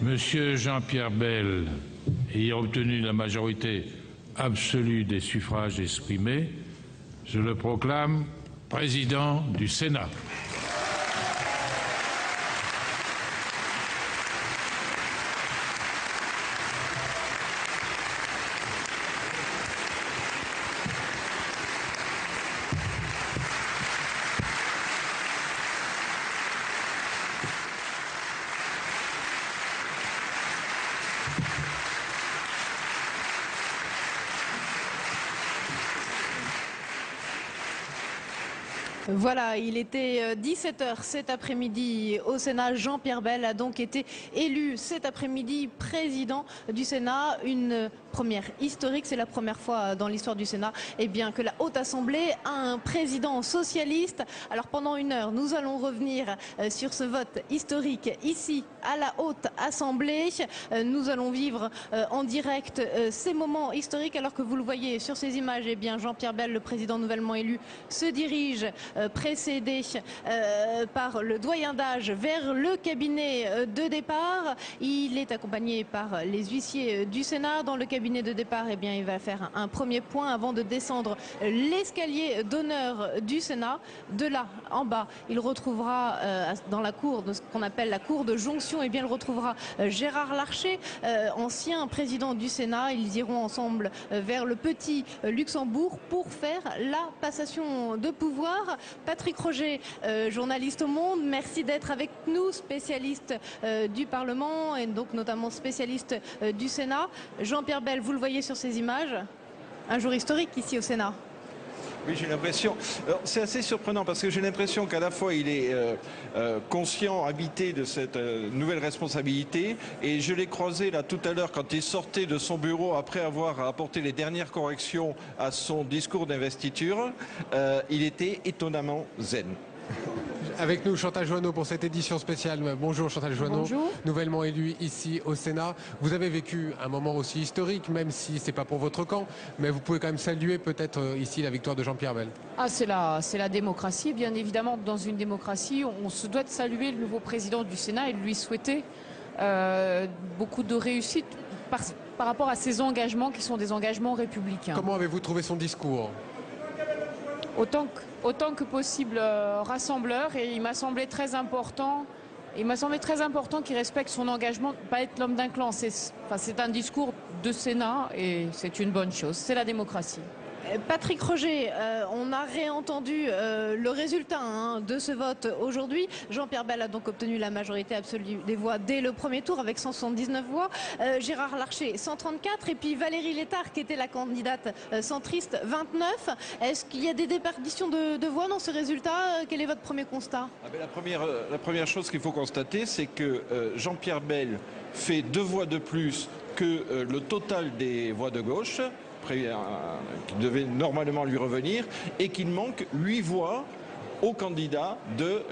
Monsieur Jean-Pierre Bel, ayant obtenu la majorité absolue des suffrages exprimés, je le proclame président du Sénat. Voilà, il était 17 h cet après-midi au Sénat. Jean-Pierre Bel a donc été élu cet après-midi président du Sénat. Une première historique, c'est la première fois dans l'histoire du Sénat que la Haute Assemblée a un président socialiste. Alors pendant une heure, nous allons revenir sur ce vote historique ici à la Haute Assemblée. Nous allons vivre en direct ces moments historiques alors que vous le voyez sur ces images. Jean-Pierre Bel, le président nouvellement élu, se dirige précédé par le doyen d'âge vers le cabinet de départ. Il est accompagné par les huissiers du Sénat. Dans le cabinet de départ, il va faire un premier point avant de descendre l'escalier d'honneur du Sénat. De là, en bas, il retrouvera dans la cour, de ce qu'on appelle la cour de jonction, il retrouvera Gérard Larcher, ancien président du Sénat. Ils iront ensemble vers le petit Luxembourg pour faire la passation de pouvoir. Patrick Roger, journaliste au Monde, merci d'être avec nous, spécialiste du Parlement et donc notamment spécialiste du Sénat. Jean-Pierre Bel, vous le voyez sur ces images, un jour historique ici au Sénat. Oui, j'ai l'impression. C'est assez surprenant parce que j'ai l'impression qu'à la fois il est conscient, habité de cette nouvelle responsabilité, et je l'ai croisé là tout à l'heure quand il sortait de son bureau après avoir apporté les dernières corrections à son discours d'investiture. Il était étonnamment zen. Avec nous Chantal Joanneau pour cette édition spéciale. Bonjour Chantal Joanneau. Bonjour. Nouvellement élue ici au Sénat. Vous avez vécu un moment aussi historique, même si c'est pas pour votre camp, mais vous pouvez quand même saluer peut-être ici la victoire de Jean-Pierre Bel. C'est la démocratie. Bien évidemment, dans une démocratie, on se doit de saluer le nouveau président du Sénat et de lui souhaiter beaucoup de réussite par rapport à ses engagements qui sont des engagements républicains. Comment avez-vous trouvé son discours ? Autant que possible rassembleur, et il m'a semblé très important. Qu'il respecte son engagement, pas être l'homme d'un clan. C'est un discours de Sénat et c'est une bonne chose. C'est la démocratie. Patrick Roger, on a réentendu le résultat de ce vote aujourd'hui. Jean-Pierre Bel a donc obtenu la majorité absolue des voix dès le premier tour avec 179 voix. Gérard Larcher 134 et puis Valérie Létard qui était la candidate centriste 29. Est-ce qu'il y a des déperditions de voix dans ce résultat? Quel est votre premier constat? La première chose qu'il faut constater, c'est que Jean-Pierre Bel fait 2 voix de plus que le total des voix de gauche, qui devait normalement lui revenir, et qu'il manque 8 voix aux candidats de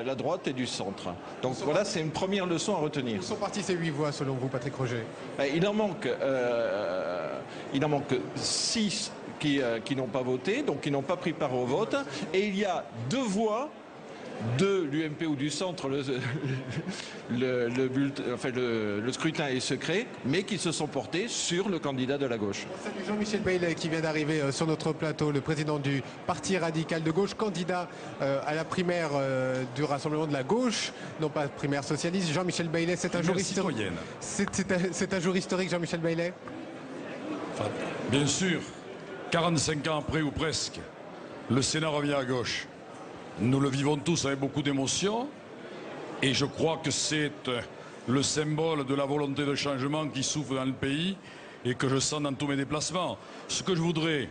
la droite et du centre. Donc voilà, c'est une première leçon à retenir. Où sont parties ces 8 voix selon vous, Patrick Roger? Il en manque 6 qui n'ont pas voté, donc qui n'ont pas pris part au vote, et il y a 2 voix de l'UMP ou du centre, le scrutin est secret, mais qui se sont portés sur le candidat de la gauche. Salut Jean-Michel Baillet qui vient d'arriver sur notre plateau, le président du Parti radical de gauche, candidat à la primaire du Rassemblement de la gauche, non pas primaire socialiste. Jean-Michel Baillet, c'est un jour historique. C'est un jour historique, Jean-Michel Baillet. Enfin, bien sûr, 45 ans après ou presque, le Sénat revient à gauche. Nous le vivons tous avec beaucoup d'émotion et je crois que c'est le symbole de la volonté de changement qui souffle dans le pays et que je sens dans tous mes déplacements. Ce que je voudrais,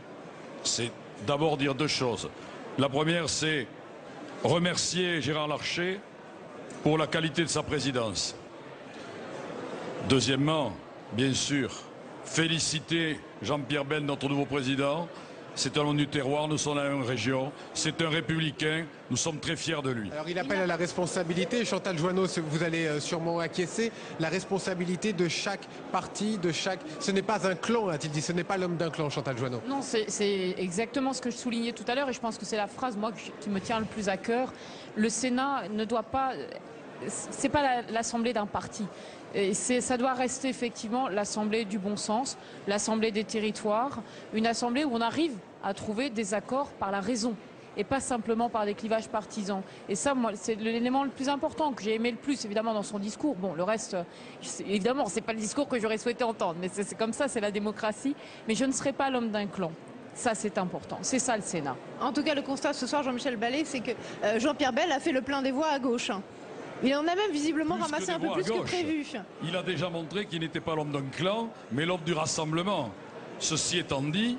c'est d'abord dire 2 choses. La première, c'est remercier Gérard Larcher pour la qualité de sa présidence. Deuxièmement, bien sûr, féliciter Jean-Pierre Bel, notre nouveau président. C'est un homme du terroir, nous sommes dans la même région, c'est un républicain, nous sommes très fiers de lui. Alors il appelle à la responsabilité, Chantal Joanneau, vous allez sûrement acquiescer, la responsabilité de chaque parti, Ce n'est pas un clan, a-t-il dit, ce n'est pas l'homme d'un clan, Chantal Joanneau. Non, c'est exactement ce que je soulignais tout à l'heure et je pense que c'est la phrase, moi, qui me tient le plus à cœur. Le Sénat ne doit pas c'est pas l'assemblée d'un parti. Et ça doit rester effectivement l'assemblée du bon sens, l'assemblée des territoires, une assemblée où on arrive à trouver des accords par la raison et pas simplement par des clivages partisans. Et ça, moi, c'est l'élément le plus important que j'ai aimé le plus, évidemment, dans son discours. Bon, le reste, évidemment, c'est pas le discours que j'aurais souhaité entendre, mais c'est comme ça, c'est la démocratie. Mais je ne serai pas l'homme d'un clan. Ça, c'est important. C'est ça, le Sénat. En tout cas, le constat ce soir, Jean-Michel Ballet, c'est que Jean-Pierre Bel a fait le plein des voix à gauche. Il en a même visiblement ramassé un peu plus que prévu. Il a déjà montré qu'il n'était pas l'homme d'un clan, mais l'homme du rassemblement. Ceci étant dit,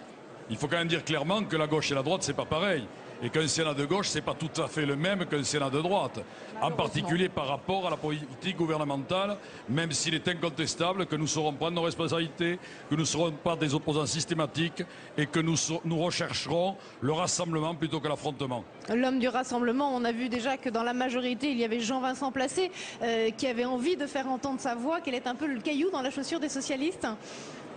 il faut quand même dire clairement que la gauche et la droite, c'est pas pareil. Et qu'un Sénat de gauche, c'est pas tout à fait le même qu'un Sénat de droite. En particulier par rapport à la politique gouvernementale, même s'il est incontestable que nous saurons prendre nos responsabilités, que nous ne serons pas des opposants systématiques et que nous rechercherons le rassemblement plutôt que l'affrontement. L'homme du rassemblement, on a vu déjà que dans la majorité, il y avait Jean-Vincent Placé qui avait envie de faire entendre sa voix, qu'elle est un peu le caillou dans la chaussure des socialistes.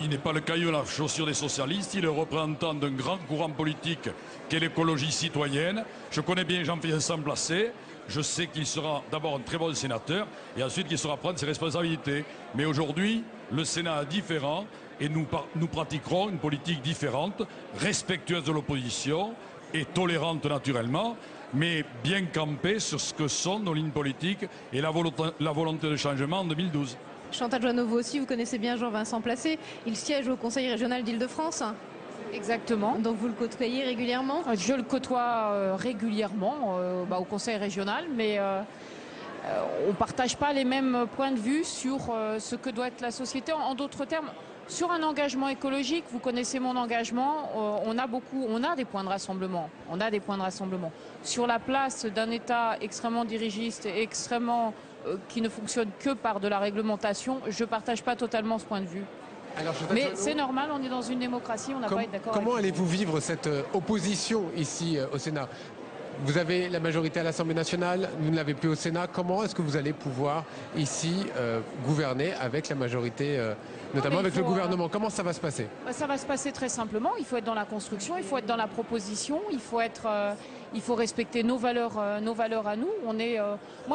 Il n'est pas le caillou dans la chaussure des socialistes, il est le représentant d'un grand courant politique qu'est l'écologie citoyenne. Je connais bien Jean-Vincent Placé, je sais qu'il sera d'abord un très bon sénateur et ensuite qu'il saura prendre ses responsabilités. Mais aujourd'hui, le Sénat est différent et nous pratiquerons une politique différente, respectueuse de l'opposition et tolérante naturellement, mais bien campée sur ce que sont nos lignes politiques et la volonté de changement en 2012. Chantal Joanneau, vous aussi, vous connaissez bien Jean-Vincent Placé. Il siège au Conseil régional d'Île-de-France. Exactement. Donc vous le côtoyez régulièrement? Je le côtoie régulièrement au Conseil régional, mais on ne partage pas les mêmes points de vue sur ce que doit être la société. En d'autres termes, sur un engagement écologique, vous connaissez mon engagement, on a des points de rassemblement. On a des points de rassemblement. Sur la place d'un État extrêmement dirigiste et extrêmement qui ne fonctionne que par de la réglementation, je ne partage pas totalement ce point de vue. Mais c'est normal, on est dans une démocratie, on n'a pas à être d'accord. Comment allez-vous vivre cette opposition ici au Sénat? Vous avez la majorité à l'Assemblée nationale, vous ne l'avez plus au Sénat. Comment est-ce que vous allez pouvoir ici gouverner avec la majorité, notamment avec le gouvernement? Comment ça va se passer? Ça va se passer très simplement. Il faut être dans la construction, il faut être dans la proposition, il faut respecter nos valeurs à nous.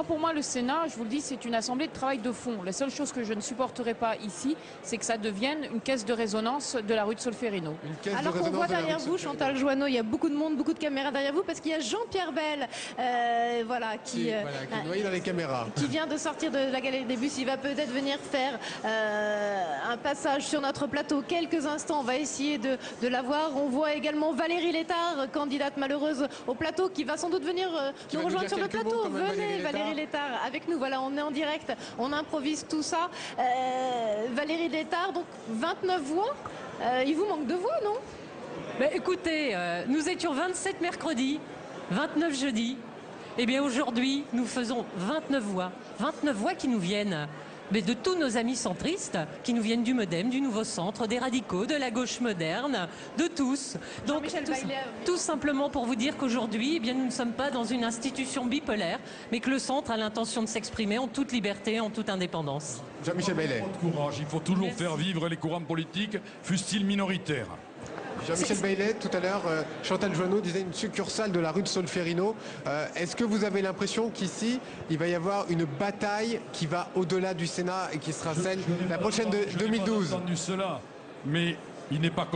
Pour moi, le Sénat, je vous le dis, c'est une assemblée de travail de fond. La seule chose que je ne supporterai pas ici, c'est que ça devienne une caisse de résonance de la rue de Solferino. Alors qu'on voit derrière vous, Chantal Joanneau, il y a beaucoup de monde, beaucoup de caméras derrière vous, parce qu'il y a Jean-Pierre Bel, qui est noyé dans les caméras, qui vient de sortir de la galerie des bus. Il va peut-être venir faire un passage sur notre plateau quelques instants. On va essayer de la voir. On voit également Valérie Létard, candidate malheureuse au plateau, qui va sans doute venir nous rejoindre sur le plateau. Venez Valérie Létard avec nous. Voilà, on est en direct, on improvise tout ça. Valérie Létard, donc 29 voix. Il vous manque 2 voix, non? Écoutez, nous étions 27 mercredi, 29 jeudi. Eh bien aujourd'hui, nous faisons 29 voix. 29 voix qui nous viennent de tous nos amis centristes, qui nous viennent du Modem, du Nouveau Centre, des radicaux, de la gauche moderne, de tous. Donc tout simplement pour vous dire qu'aujourd'hui, nous ne sommes pas dans une institution bipolaire, mais que le centre a l'intention de s'exprimer en toute liberté, en toute indépendance. Jean-Michel Baillet. Courage, il faut toujours faire vivre les courants politiques, fussent-ils minoritaires. Jean-Michel Baillet, tout à l'heure, Chantal Joanneau disait une succursale de la rue de Solferino. Est-ce que vous avez l'impression qu'ici, il va y avoir une bataille qui va au-delà du Sénat et qui sera celle la prochaine de 2012? Je n'ai pas entendu cela, mais il n'est pas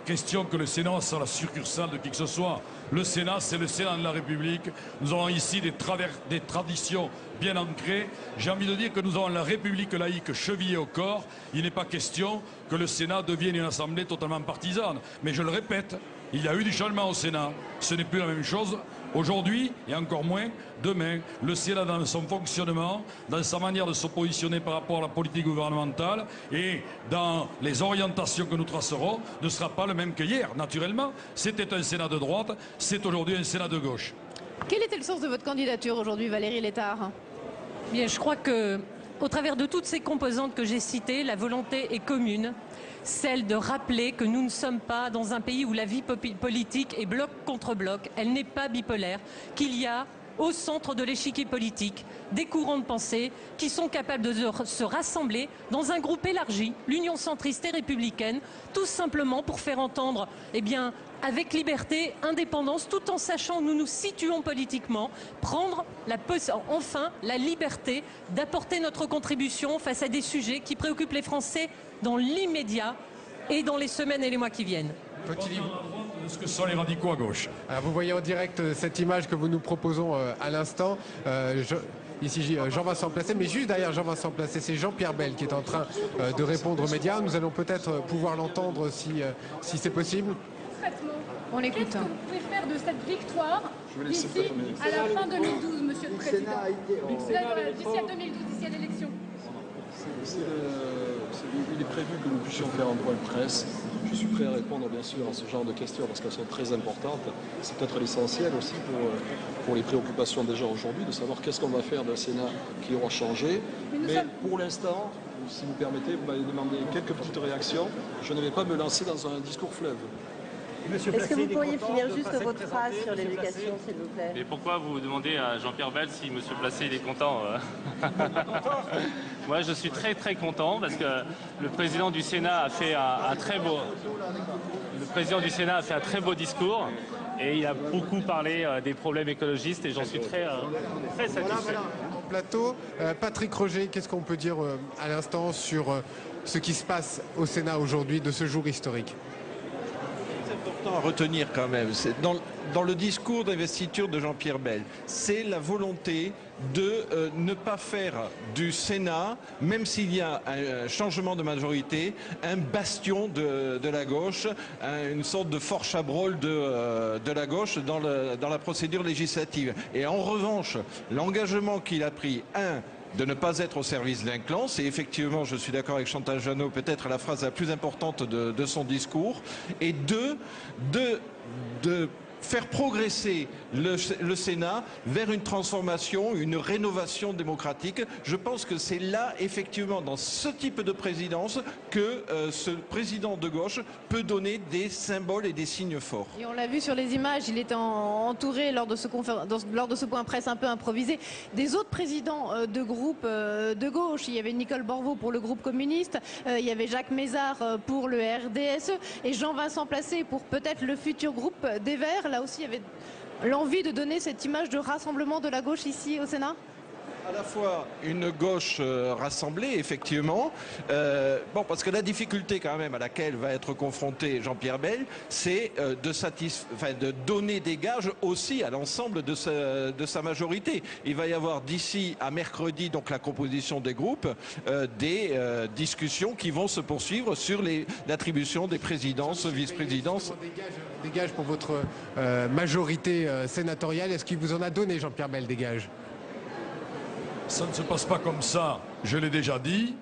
question que le Sénat soit la succursale de qui que ce soit. Le Sénat, c'est le Sénat de la République. Nous avons ici des traditions bien ancrées. J'ai envie de dire que nous avons la République laïque chevillée au corps. Il n'est pas question que le Sénat devienne une assemblée totalement partisane. Mais je le répète, il y a eu du changement au Sénat. Ce n'est plus la même chose aujourd'hui et encore moins demain. Le Sénat, dans son fonctionnement, dans sa manière de se positionner par rapport à la politique gouvernementale et dans les orientations que nous tracerons, ne sera pas le même qu'hier. Naturellement, c'était un Sénat de droite, c'est aujourd'hui un Sénat de gauche. Quel était le sens de votre candidature aujourd'hui, Valérie Létard? Bien, je crois que, au travers de toutes ces composantes que j'ai citées, la volonté est commune. Celle de rappeler que nous ne sommes pas dans un pays où la vie politique est bloc contre bloc. Elle n'est pas bipolaire, qu'il y a au centre de l'échiquier politique des courants de pensée qui sont capables de se rassembler dans un groupe élargi, l'Union centriste et républicaine, tout simplement pour faire entendre, eh bien, avec liberté, indépendance, tout en sachant où nous nous situons politiquement, prendre enfin la liberté d'apporter notre contribution face à des sujets qui préoccupent les Français dans l'immédiat et dans les semaines et les mois qui viennent. Ce que sont les radicaux à gauche. Alors vous voyez en direct cette image que vous nous proposons à l'instant. Ici Jean-Vincent Placé, mais juste derrière Jean-Vincent Placé, c'est Jean-Pierre Bel qui est en train de répondre aux médias. Nous allons peut-être pouvoir l'entendre si c'est possible. On l'écoute. Qu'est-ce que vous pouvez faire de cette victoire d'ici à la fin 2012, Monsieur le Président? D'ici à 2012, d'ici à l'élection. Il est prévu que nous puissions faire un point de presse. Je suis prêt à répondre bien sûr à ce genre de questions parce qu'elles sont très importantes. C'est peut-être l'essentiel aussi pour les préoccupations des gens aujourd'hui, de savoir qu'est-ce qu'on va faire d'un Sénat qui aura changé. Mais pour l'instant, si vous permettez, vous m'avez demandé quelques petites réactions. Je ne vais pas me lancer dans un discours fleuve. Est-ce que vous pourriez finir juste votre phrase sur l'éducation, s'il vous plaît? Mais pourquoi vous demandez à Jean-Pierre Bel si M. Placé il est content? Moi, je suis très très content parce que le président du Sénat a fait un très beau. Le président du Sénat a fait un très beau discours et il a beaucoup parlé des problèmes écologistes et j'en suis très satisfait. Plateau, Patrick Roger, qu'est-ce qu'on peut dire à l'instant sur ce qui se passe au Sénat aujourd'hui de ce jour historique? À retenir quand même, c'est dans le discours d'investiture de Jean-Pierre Bel, c'est la volonté de ne pas faire du Sénat, même s'il y a un changement de majorité, un bastion de la gauche, une sorte de Fort Chabrol de la gauche dans la procédure législative. Et en revanche, l'engagement qu'il a pris, de ne pas être au service d'un clan, c'est effectivement, je suis d'accord avec Chantal Jeannot, peut-être la phrase la plus importante de son discours, et de faire progresser le Sénat vers une transformation, une rénovation démocratique. Je pense que c'est là, effectivement, dans ce type de présidence, que ce président de gauche peut donner des symboles et des signes forts. Et on l'a vu sur les images, il était entouré lors de ce point presse un peu improvisé des autres présidents de groupes de gauche. Il y avait Nicole Borvo pour le groupe communiste, il y avait Jacques Mézard pour le RDSE et Jean-Vincent Placé pour peut-être le futur groupe des Verts. Là aussi, il y avait l'envie de donner cette image de rassemblement de la gauche ici au Sénat. À la fois une gauche rassemblée, effectivement. Parce que la difficulté quand même à laquelle va être confronté Jean-Pierre Bel, c'est de donner des gages aussi à l'ensemble de sa majorité. Il va y avoir d'ici à mercredi, donc la composition des groupes, des discussions qui vont se poursuivre sur l'attribution des présidences, vice-présidences. Des gages pour votre majorité sénatoriale. Est-ce qu'il vous en a donné, Jean-Pierre Bel, des gages? Ça ne se passe pas comme ça, je l'ai déjà dit.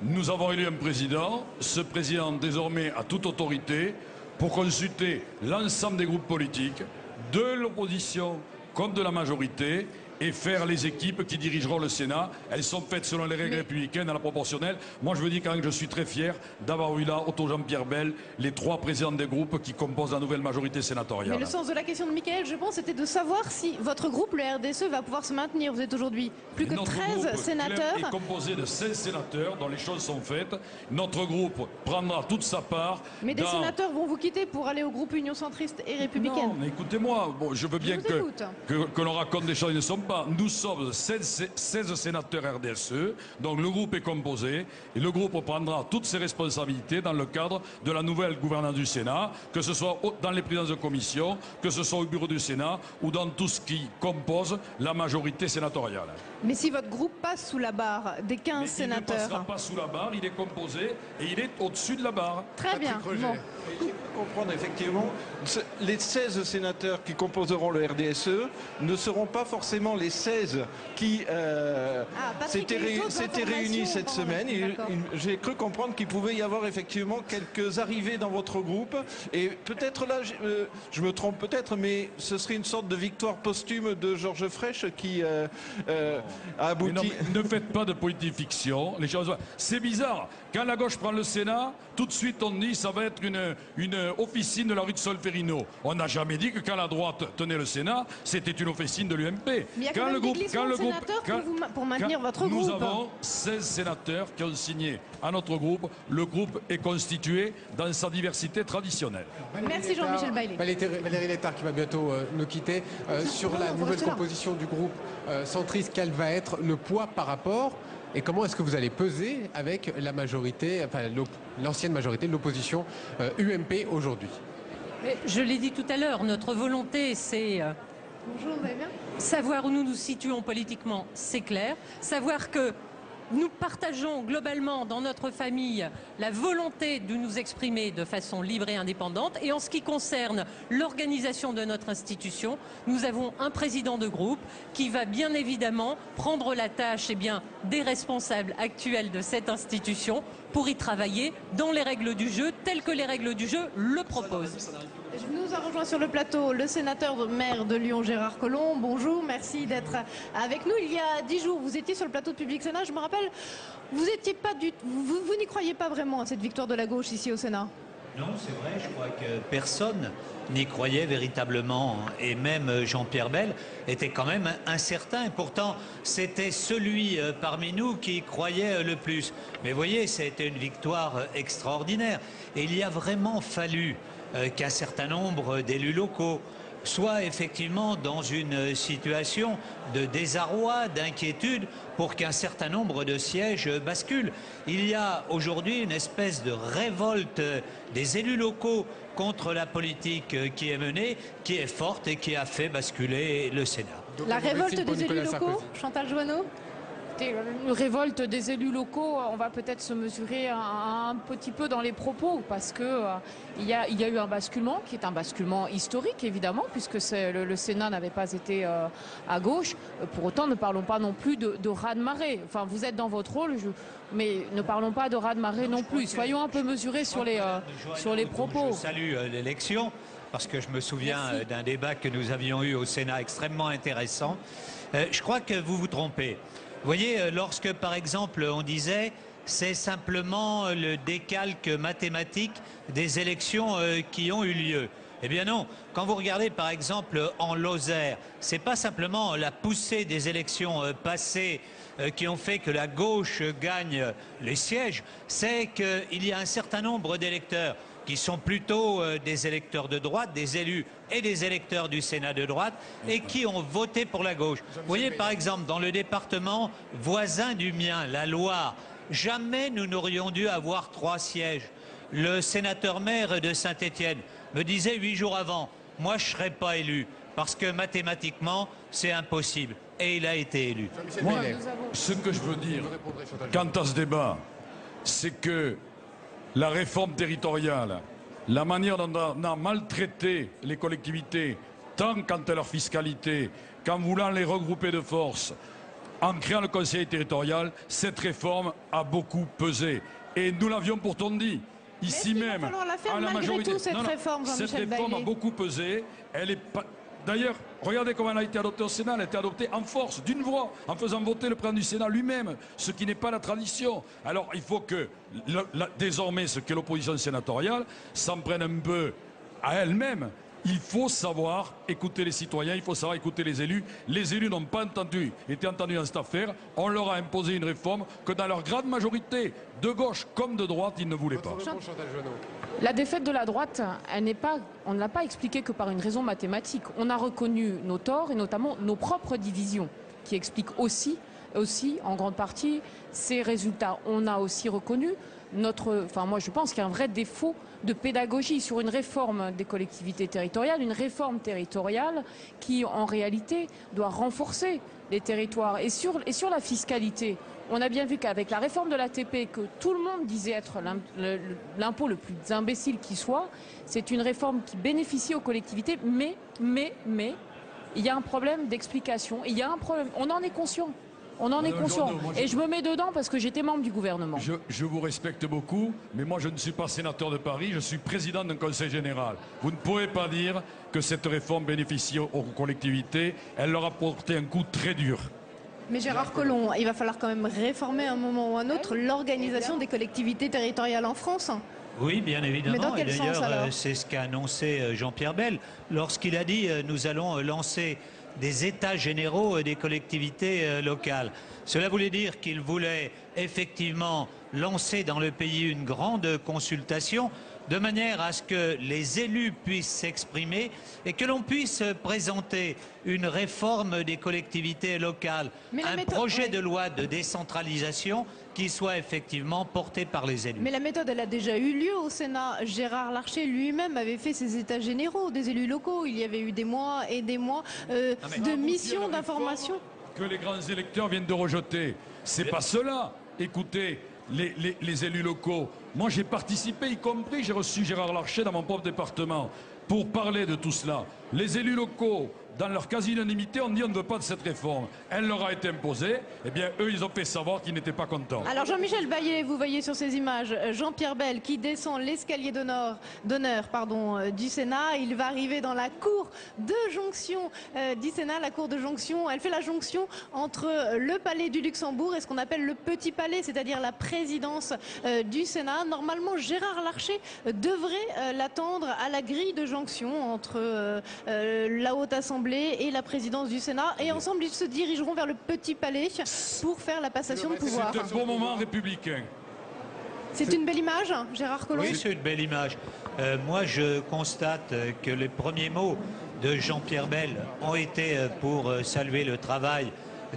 Nous avons élu un président. Ce président, désormais, a toute autorité pour consulter l'ensemble des groupes politiques, de l'opposition comme de la majorité, et faire les équipes qui dirigeront le Sénat. Elles sont faites selon les règles républicaines à la proportionnelle. Moi, je veux dire quand même que je suis très fier d'avoir eu là, autour de Jean-Pierre Bel, les 3 présidents des groupes qui composent la nouvelle majorité sénatoriale. Mais le sens de la question de Mickaël, je pense, c'était de savoir si votre groupe, le RDSE, va pouvoir se maintenir. Vous êtes aujourd'hui plus que 13 sénateurs. Notre groupe est composé de 16 sénateurs dont les choses sont faites. Notre groupe prendra toute sa part. Mais des sénateurs vont vous quitter pour aller au groupe Union centriste et républicaine. Non, mais écoutez-moi, je veux bien que l'on raconte des choses qui ne sont pas. Nous sommes 16 sénateurs RDSE, donc le groupe est composé et le groupe prendra toutes ses responsabilités dans le cadre de la nouvelle gouvernance du Sénat, que ce soit dans les présidences de commission, que ce soit au bureau du Sénat ou dans tout ce qui compose la majorité sénatoriale. Mais si votre groupe passe sous la barre des 15 sénateurs... Il ne passera pas sous la barre, il est composé et il est au-dessus de la barre. Très bien. Bon. Il faut comprendre effectivement, les 16 sénateurs qui composeront le RDSE ne seront pas forcément les 16 qui s'étaient réunis cette semaine. J'ai cru comprendre qu'il pouvait y avoir effectivement quelques arrivées dans votre groupe. Et peut-être là, je me trompe peut-être, mais ce serait une sorte de victoire posthume de Georges Frêche qui a abouti. Non, ne faites pas de politique fiction. C'est bizarre. Quand la gauche prend le Sénat, tout de suite on dit ça va être une officine de la rue de Solferino. On n'a jamais dit que quand la droite tenait le Sénat, c'était une officine de l'UMP. Mais il y a quand même des glissements de sénateurs pour maintenir votre groupe. Nous avons 16 sénateurs qui ont signé à notre groupe. Le groupe est constitué dans sa diversité traditionnelle. Merci Jean-Michel Bailly. Valérie Létard qui va bientôt nous quitter. Sur la nouvelle composition du groupe centriste, quel va être le poids par rapport et comment est-ce que vous allez peser avec la majorité, enfin l'ancienne majorité de l'opposition UMP aujourd'hui? Je l'ai dit tout à l'heure, notre volonté c'est savoir où nous nous situons politiquement, c'est clair. Savoir que nous partageons globalement dans notre famille la volonté de nous exprimer de façon libre et indépendante. Et en ce qui concerne l'organisation de notre institution, nous avons un président de groupe qui va bien évidemment prendre la tâche des responsables actuels de cette institution pour y travailler dans les règles du jeu, telles que les règles du jeu le proposent. Nous a rejoint sur le plateau le sénateur maire de Lyon, Gérard Collomb. Bonjour, merci d'être avec nous. Il y a 10 jours, vous étiez sur le plateau de Public Sénat. Je me rappelle, vous n'y croyez pas vraiment à cette victoire de la gauche ici au Sénat? Non, c'est vrai, je crois que personne n'y croyait véritablement. Et même Jean-Pierre Bel était quand même incertain. Pourtant, c'était celui parmi nous qui y croyait le plus. Mais vous voyez, ça a été une victoire extraordinaire. Et il y a vraiment fallu qu'un certain nombre d'élus locaux soient effectivement dans une situation de désarroi, d'inquiétude, pour qu'un certain nombre de sièges basculent. Il y a aujourd'hui une espèce de révolte des élus locaux contre la politique qui est menée, qui est forte et qui a fait basculer le Sénat. La révolte des élus locaux, Chantal Joanneau? Une révolte des élus locaux, on va peut-être se mesurer un petit peu dans les propos, parce que il y a eu un basculement qui est un basculement historique évidemment, puisque le Sénat n'avait pas été à gauche. Pour autant, ne parlons pas non plus de raz-de-marée. Enfin, vous êtes dans votre rôle, mais ne parlons pas de raz-de-marée non plus. Soyons un peu mesurés sur les propos. Je salue l'élection, parce que je me souviens d'un débat que nous avions eu au Sénat extrêmement intéressant. Je crois que vous vous trompez. Vous voyez, lorsque par exemple on disait c'est simplement le décalque mathématique des élections qui ont eu lieu. Eh bien non, quand vous regardez par exemple en Lozère, c'est pas simplement la poussée des élections passées qui ont fait que la gauche gagne les sièges, c'est qu'il y a un certain nombre d'électeurs qui sont plutôt des électeurs de droite, des élus et des électeurs du Sénat de droite, et qui ont voté pour la gauche. Vous voyez, par exemple, dans le département voisin du mien, la Loire, jamais nous n'aurions dû avoir 3 sièges. Le sénateur-maire de Saint-Étienne me disait 8 jours avant, moi je ne serai pas élu, parce que mathématiquement, c'est impossible. Et il a été élu. Moi, ce que je veux dire, quant à ce débat, c'est que la réforme territoriale, la manière dont on a maltraité les collectivités, tant quant à leur fiscalité, qu'en voulant les regrouper de force, en créant le conseil territorial, cette réforme a beaucoup pesé. Et nous l'avions pourtant dit, ici même, à la majorité. Cette réforme a beaucoup pesé. Elle est pas... D'ailleurs, regardez comment elle a été adoptée au Sénat. Elle a été adoptée en force, d'une voix, en faisant voter le président du Sénat lui-même, ce qui n'est pas la tradition. Alors il faut que, désormais, ce qu'est l'opposition sénatoriale s'en prenne un peu à elle-même. Il faut savoir écouter les citoyens, il faut savoir écouter les élus. Les élus n'ont pas été entendus dans cette affaire. On leur a imposé une réforme que dans leur grande majorité, de gauche comme de droite, ils ne voulaient pas. La défaite de la droite, on ne l'a pas expliquée que par une raison mathématique. On a reconnu nos torts et notamment nos propres divisions, qui expliquent aussi en grande partie ces résultats. On a aussi reconnu moi je pense qu'il y a un vrai défaut de pédagogie sur une réforme des collectivités territoriales, une réforme territoriale qui en réalité doit renforcer les territoires. Et sur la fiscalité, on a bien vu qu'avec la réforme de l'ATP, que tout le monde disait être l'impôt le plus imbécile qui soit, c'est une réforme qui bénéficie aux collectivités, mais il y a un problème d'explication. Il y a un problème. On en est conscient. On en est conscient. Et je me mets dedans parce que j'étais membre du gouvernement. Je vous respecte beaucoup, mais moi je ne suis pas sénateur de Paris, je suis président d'un conseil général. Vous ne pouvez pas dire que cette réforme bénéficie aux collectivités. Elle leur a porté un coup très dur. Mais Gérard Collomb, il va falloir quand même réformer à un moment ou à un autre l'organisation des collectivités territoriales en France. Oui, bien évidemment. Mais dans quel sens, alors ? C'est ce qu'a annoncé Jean-Pierre Bel lorsqu'il a dit nous allons lancer des états généraux des collectivités locales. Cela voulait dire qu'il voulait effectivement lancer dans le pays une grande consultation de manière à ce que les élus puissent s'exprimer et que l'on puisse présenter une réforme des collectivités locales, un projet de loi de décentralisation qui soit effectivement porté par les élus. Mais la méthode, elle a déjà eu lieu au Sénat. Gérard Larcher lui-même avait fait ses états généraux des élus locaux. Il y avait eu des mois et des mois de missions d'information. Que les grands électeurs viennent de rejeter. C'est pas cela. Écoutez, les élus locaux. Moi, j'ai participé, y compris, j'ai reçu Gérard Larcher dans mon propre département pour parler de tout cela. Les élus locaux, dans leur quasi-unanimité, ont dit on ne veut pas de cette réforme. Elle leur a été imposée. Eh bien, eux, ils ont fait savoir qu'ils n'étaient pas contents. Alors, Jean-Michel Bayet, vous voyez sur ces images Jean-Pierre Bel qui descend l'escalier d'honneur du Sénat. Il va arriver dans la cour de jonction du Sénat. La cour de jonction, elle fait la jonction entre le palais du Luxembourg et ce qu'on appelle le Petit Palais, c'est-à-dire la présidence du Sénat. Normalement, Gérard Larcher devrait l'attendre à la grille de jonction entre la Haute Assemblée et la présidence du Sénat. Et ensemble, ils se dirigeront vers le Petit Palais pour faire la passation de pouvoir. C'est un beau moment républicain. C'est une belle image, Gérard Collomb? Oui, c'est une belle image. Moi, je constate que les premiers mots de Jean-Pierre Bel ont été pour saluer le travail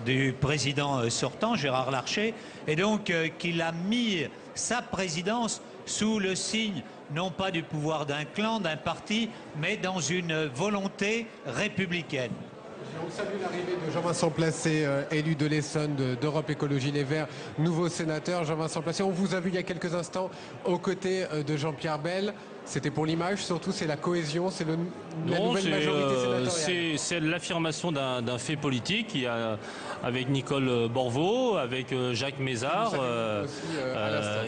du président sortant, Gérard Larcher, et donc qu'il a mis sa présidence sous le signe non pas du pouvoir d'un clan, d'un parti, mais dans une volonté républicaine. On salue l'arrivée de Jean-Vincent Placé, élu de l'Essonne d'Europe Écologie Les Verts, nouveau sénateur. Jean-Vincent Placé, on vous a vu il y a quelques instants aux côtés de Jean-Pierre Bel. C'était pour l'image, surtout c'est la cohésion, c'est la nouvelle majorité sénatoriale. C'est l'affirmation d'un fait politique. Il y a, avec Nicole Borvo, avec Jacques Mézard,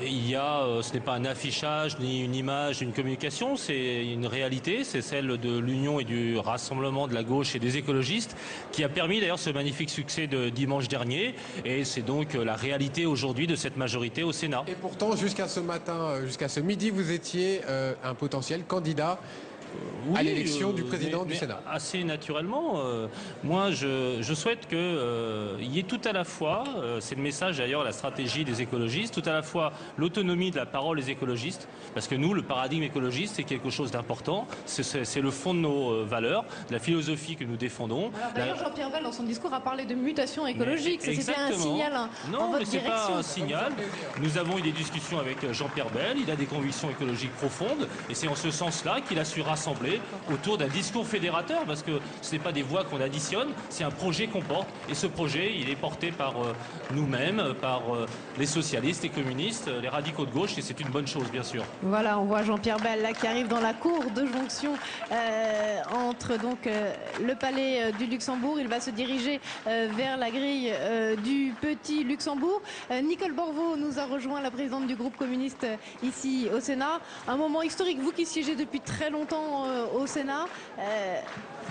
il y a, ce n'est pas un affichage, ni une image, une communication, c'est une réalité, c'est celle de l'union et du rassemblement de la gauche et des écologistes qui a permis d'ailleurs ce magnifique succès de dimanche dernier, et c'est donc la réalité aujourd'hui de cette majorité au Sénat. Et pourtant, jusqu'à ce matin, jusqu'à ce midi, vous étiez un potentiel candidat à l'élection du président du Sénat. Assez naturellement, moi je souhaite qu'il y ait tout à la fois, c'est le message d'ailleurs, la stratégie des écologistes, tout à la fois l'autonomie de la parole des écologistes, parce que nous, le paradigme écologiste, c'est quelque chose d'important, c'est le fond de nos valeurs, de la philosophie que nous défendons. D'ailleurs, Jean-Pierre Bel, dans son discours, a parlé de mutation écologique. C'était un signal en votre direction. Non, mais c'est pas un signal. Nous avons eu des discussions avec Jean-Pierre Bel, il a des convictions écologiques profondes, et c'est en ce sens-là qu'il a su rassembler autour d'un discours fédérateur, parce que ce n'est pas des voix qu'on additionne, c'est un projet qu'on porte, et ce projet, il est porté par nous-mêmes, par les socialistes, les communistes, les radicaux de gauche, et c'est une bonne chose, bien sûr. Voilà, on voit Jean-Pierre Bel là qui arrive dans la cour de jonction entre donc le palais du Luxembourg. Il va se diriger vers la grille du Petit Luxembourg. Nicole Borvo nous a rejoint, la présidente du groupe communiste ici au Sénat. Un moment historique, vous qui siégez depuis très longtemps au Sénat.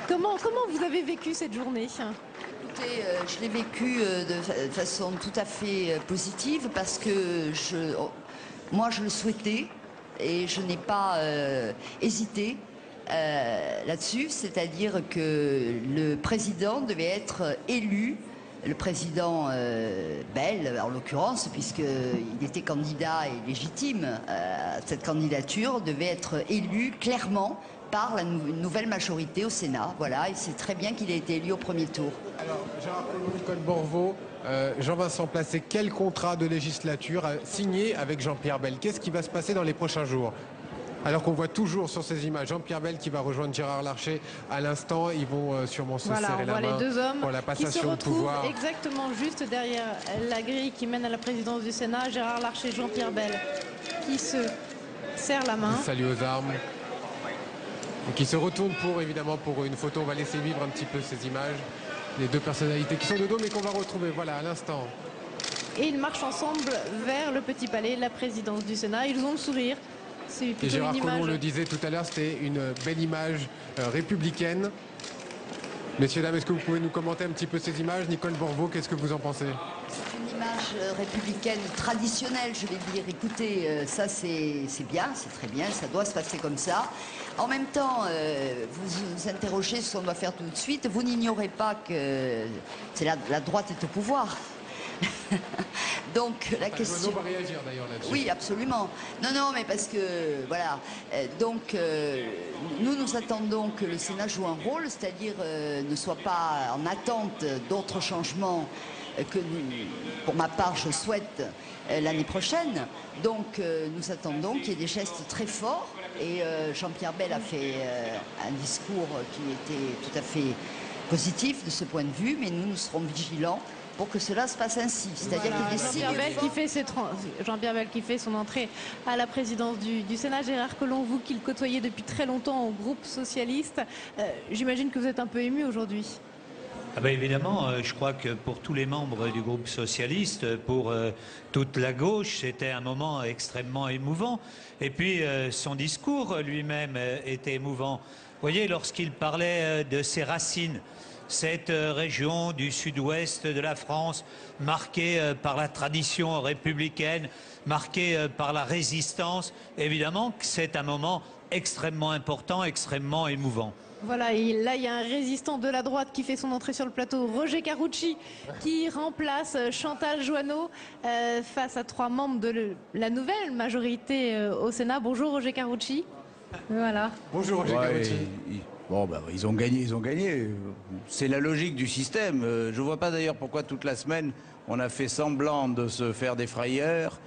Comment vous avez vécu cette journée ? Écoutez, je l'ai vécu de façon tout à fait positive parce que moi je le souhaitais et je n'ai pas hésité là-dessus, c'est-à-dire que le président devait être élu, le président Bel en l'occurrence, puisqu'il était candidat et légitime à cette candidature, devait être élu clairement par la nouvelle majorité au Sénat. Voilà, et c'est très bien qu'il ait été élu au premier tour. Alors, Gérard Collomb, Nicole Borvo, Jean-Vincent Placé, quel contrat de législature signé avec Jean-Pierre Bel? Qu'est-ce qui va se passer dans les prochains jours? Alors qu'on voit toujours sur ces images Jean-Pierre Bel qui va rejoindre Gérard Larcher à l'instant. Ils vont sûrement se serrer la main les deux hommes pour la passation de pouvoir. Exactement juste derrière la grille qui mène à la présidence du Sénat. Gérard Larcher, Jean-Pierre Bel qui se serrent la main. Salut aux armes. Et qui se retourne évidemment pour une photo. On va laisser vivre un petit peu ces images. Les deux personnalités qui sont de dos mais qu'on va retrouver, voilà, à l'instant. Et ils marchent ensemble vers le Petit Palais, la présidence du Sénat. Ils ont le sourire. C'est plutôt et Gérard une image... Collomb le disait tout à l'heure, c'était une belle image républicaine. Messieurs, dames, est-ce que vous pouvez nous commenter un petit peu ces images? Nicole Borvo, qu'est-ce que vous en pensez? C'est une image républicaine traditionnelle, je vais dire. Écoutez, ça c'est bien, c'est très bien, ça doit se passer comme ça. En même temps, vous vous interrogez sur ce qu'on doit faire tout de suite. Vous n'ignorez pas que la droite est au pouvoir. Donc la question... va réagir d'ailleurs là-dessus. Oui, absolument. Non, mais parce que, voilà. Donc, nous attendons que le Sénat joue un rôle, c'est-à-dire ne soit pas en attente d'autres changements que, pour ma part, je souhaite l'année prochaine. Donc, nous attendons qu'il y ait des gestes très forts. Et Jean-Pierre Bel a fait un discours qui était tout à fait positif de ce point de vue, mais nous serons vigilants pour que cela se passe ainsi. C'est-à-dire qu'il y a des signes Jean-Pierre Bel qui fait son entrée à la présidence du Sénat. Gérard Collomb, vous qui le côtoyez depuis très longtemps au groupe socialiste, j'imagine que vous êtes un peu ému aujourd'hui. Ah ben évidemment, je crois que pour tous les membres du groupe socialiste, pour toute la gauche, c'était un moment extrêmement émouvant. Et puis son discours lui-même était émouvant. Vous voyez, lorsqu'il parlait de ses racines, cette région du sud-ouest de la France, marquée par la tradition républicaine, marquée par la résistance, évidemment que c'est un moment extrêmement important, extrêmement émouvant. Voilà, et là il y a un résistant de la droite qui fait son entrée sur le plateau, Roger Carucci, qui remplace Chantal Joanneau face à trois membres de la nouvelle majorité au Sénat. Bonjour Roger Carucci. Voilà. Bonjour Roger Carucci. Bon, bah, ils ont gagné. C'est la logique du système. Je vois pas d'ailleurs pourquoi toute la semaine on a fait semblant de se faire des frayeurs.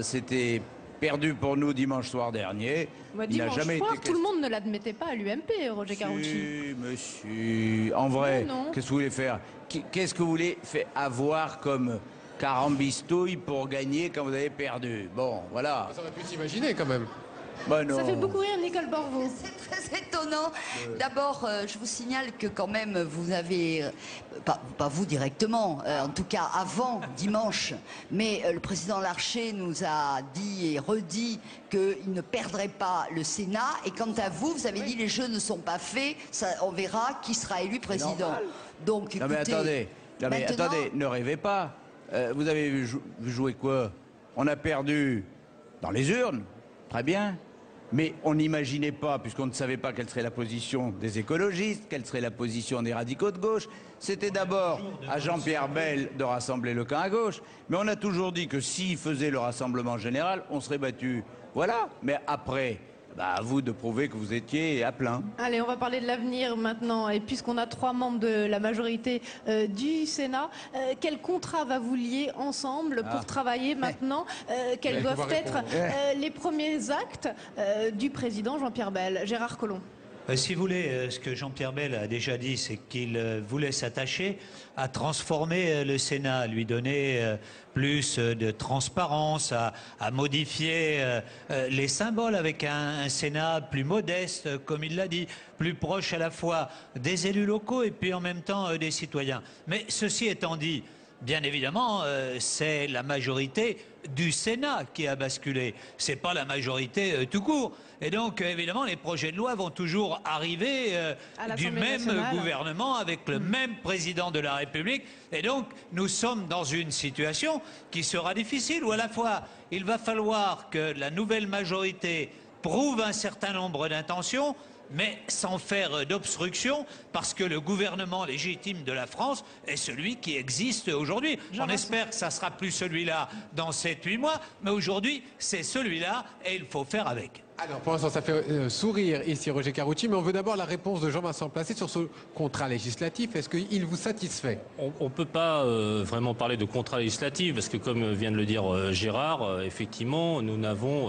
C'était perdu pour nous dimanche soir dernier. Dimanche soir, tout le monde ne l'admettait pas à l'UMP, Roger Carucci. Monsieur, en vrai, qu'est-ce que vous voulez faire? Qu'est-ce que vous voulez avoir comme carambistouille pour gagner quand vous avez perdu? Bon, voilà. Ça aurait pu s'imaginer quand même. Bah non. Ça fait beaucoup rire Nicole Borvo. C'est très étonnant. D'abord, je vous signale que quand même vous avez, pas vous directement, en tout cas avant dimanche, mais le président Larcher nous a dit et redit qu'il ne perdrait pas le Sénat. Et quant à vous, vous avez dit les jeux ne sont pas faits, ça, on verra qui sera élu président. Donc, non mais attendez, attendez, ne rêvez pas. Vous avez vu jouer quoi? On a perdu dans les urnes, très bien. Mais on n'imaginait pas, puisqu'on ne savait pas quelle serait la position des écologistes, quelle serait la position des radicaux de gauche. C'était d'abord à Jean-Pierre Bel de rassembler le camp à gauche. Mais on a toujours dit que s'il faisait le rassemblement général, on serait battu. Voilà. Mais après, à vous de prouver que vous étiez à plein. Allez, on va parler de l'avenir maintenant. Et puisqu'on a trois membres de la majorité du Sénat, quel contrat va vous lier ensemble pour travailler maintenant? Quels doivent être les premiers actes du président Jean-Pierre Bel? Gérard Collomb. Si vous voulez, ce que Jean-Pierre Bel a déjà dit, c'est qu'il voulait s'attacher à transformer le Sénat, à lui donner plus de transparence, à modifier les symboles avec un Sénat plus modeste, comme il l'a dit, plus proche à la fois des élus locaux et puis en même temps des citoyens. Mais ceci étant dit, bien évidemment, c'est la majorité du Sénat qui a basculé. C'est pas la majorité tout court. Et donc, évidemment, les projets de loi vont toujours arriver du même gouvernement avec le même président de la République. Et donc, nous sommes dans une situation qui sera difficile, où à la fois, il va falloir que la nouvelle majorité prouve un certain nombre d'intentions, mais sans faire d'obstruction, parce que le gouvernement légitime de la France est celui qui existe aujourd'hui. On espère que ça sera plus celui-là dans 7-8 mois, mais aujourd'hui, c'est celui-là et il faut faire avec. Alors, pour l'instant, ça fait sourire ici Roger Carucci, mais on veut d'abord la réponse de Jean-Vincent Placé sur ce contrat législatif. Est-ce qu'il vous satisfait? On ne peut pas vraiment parler de contrat législatif, parce que comme vient de le dire Gérard, effectivement,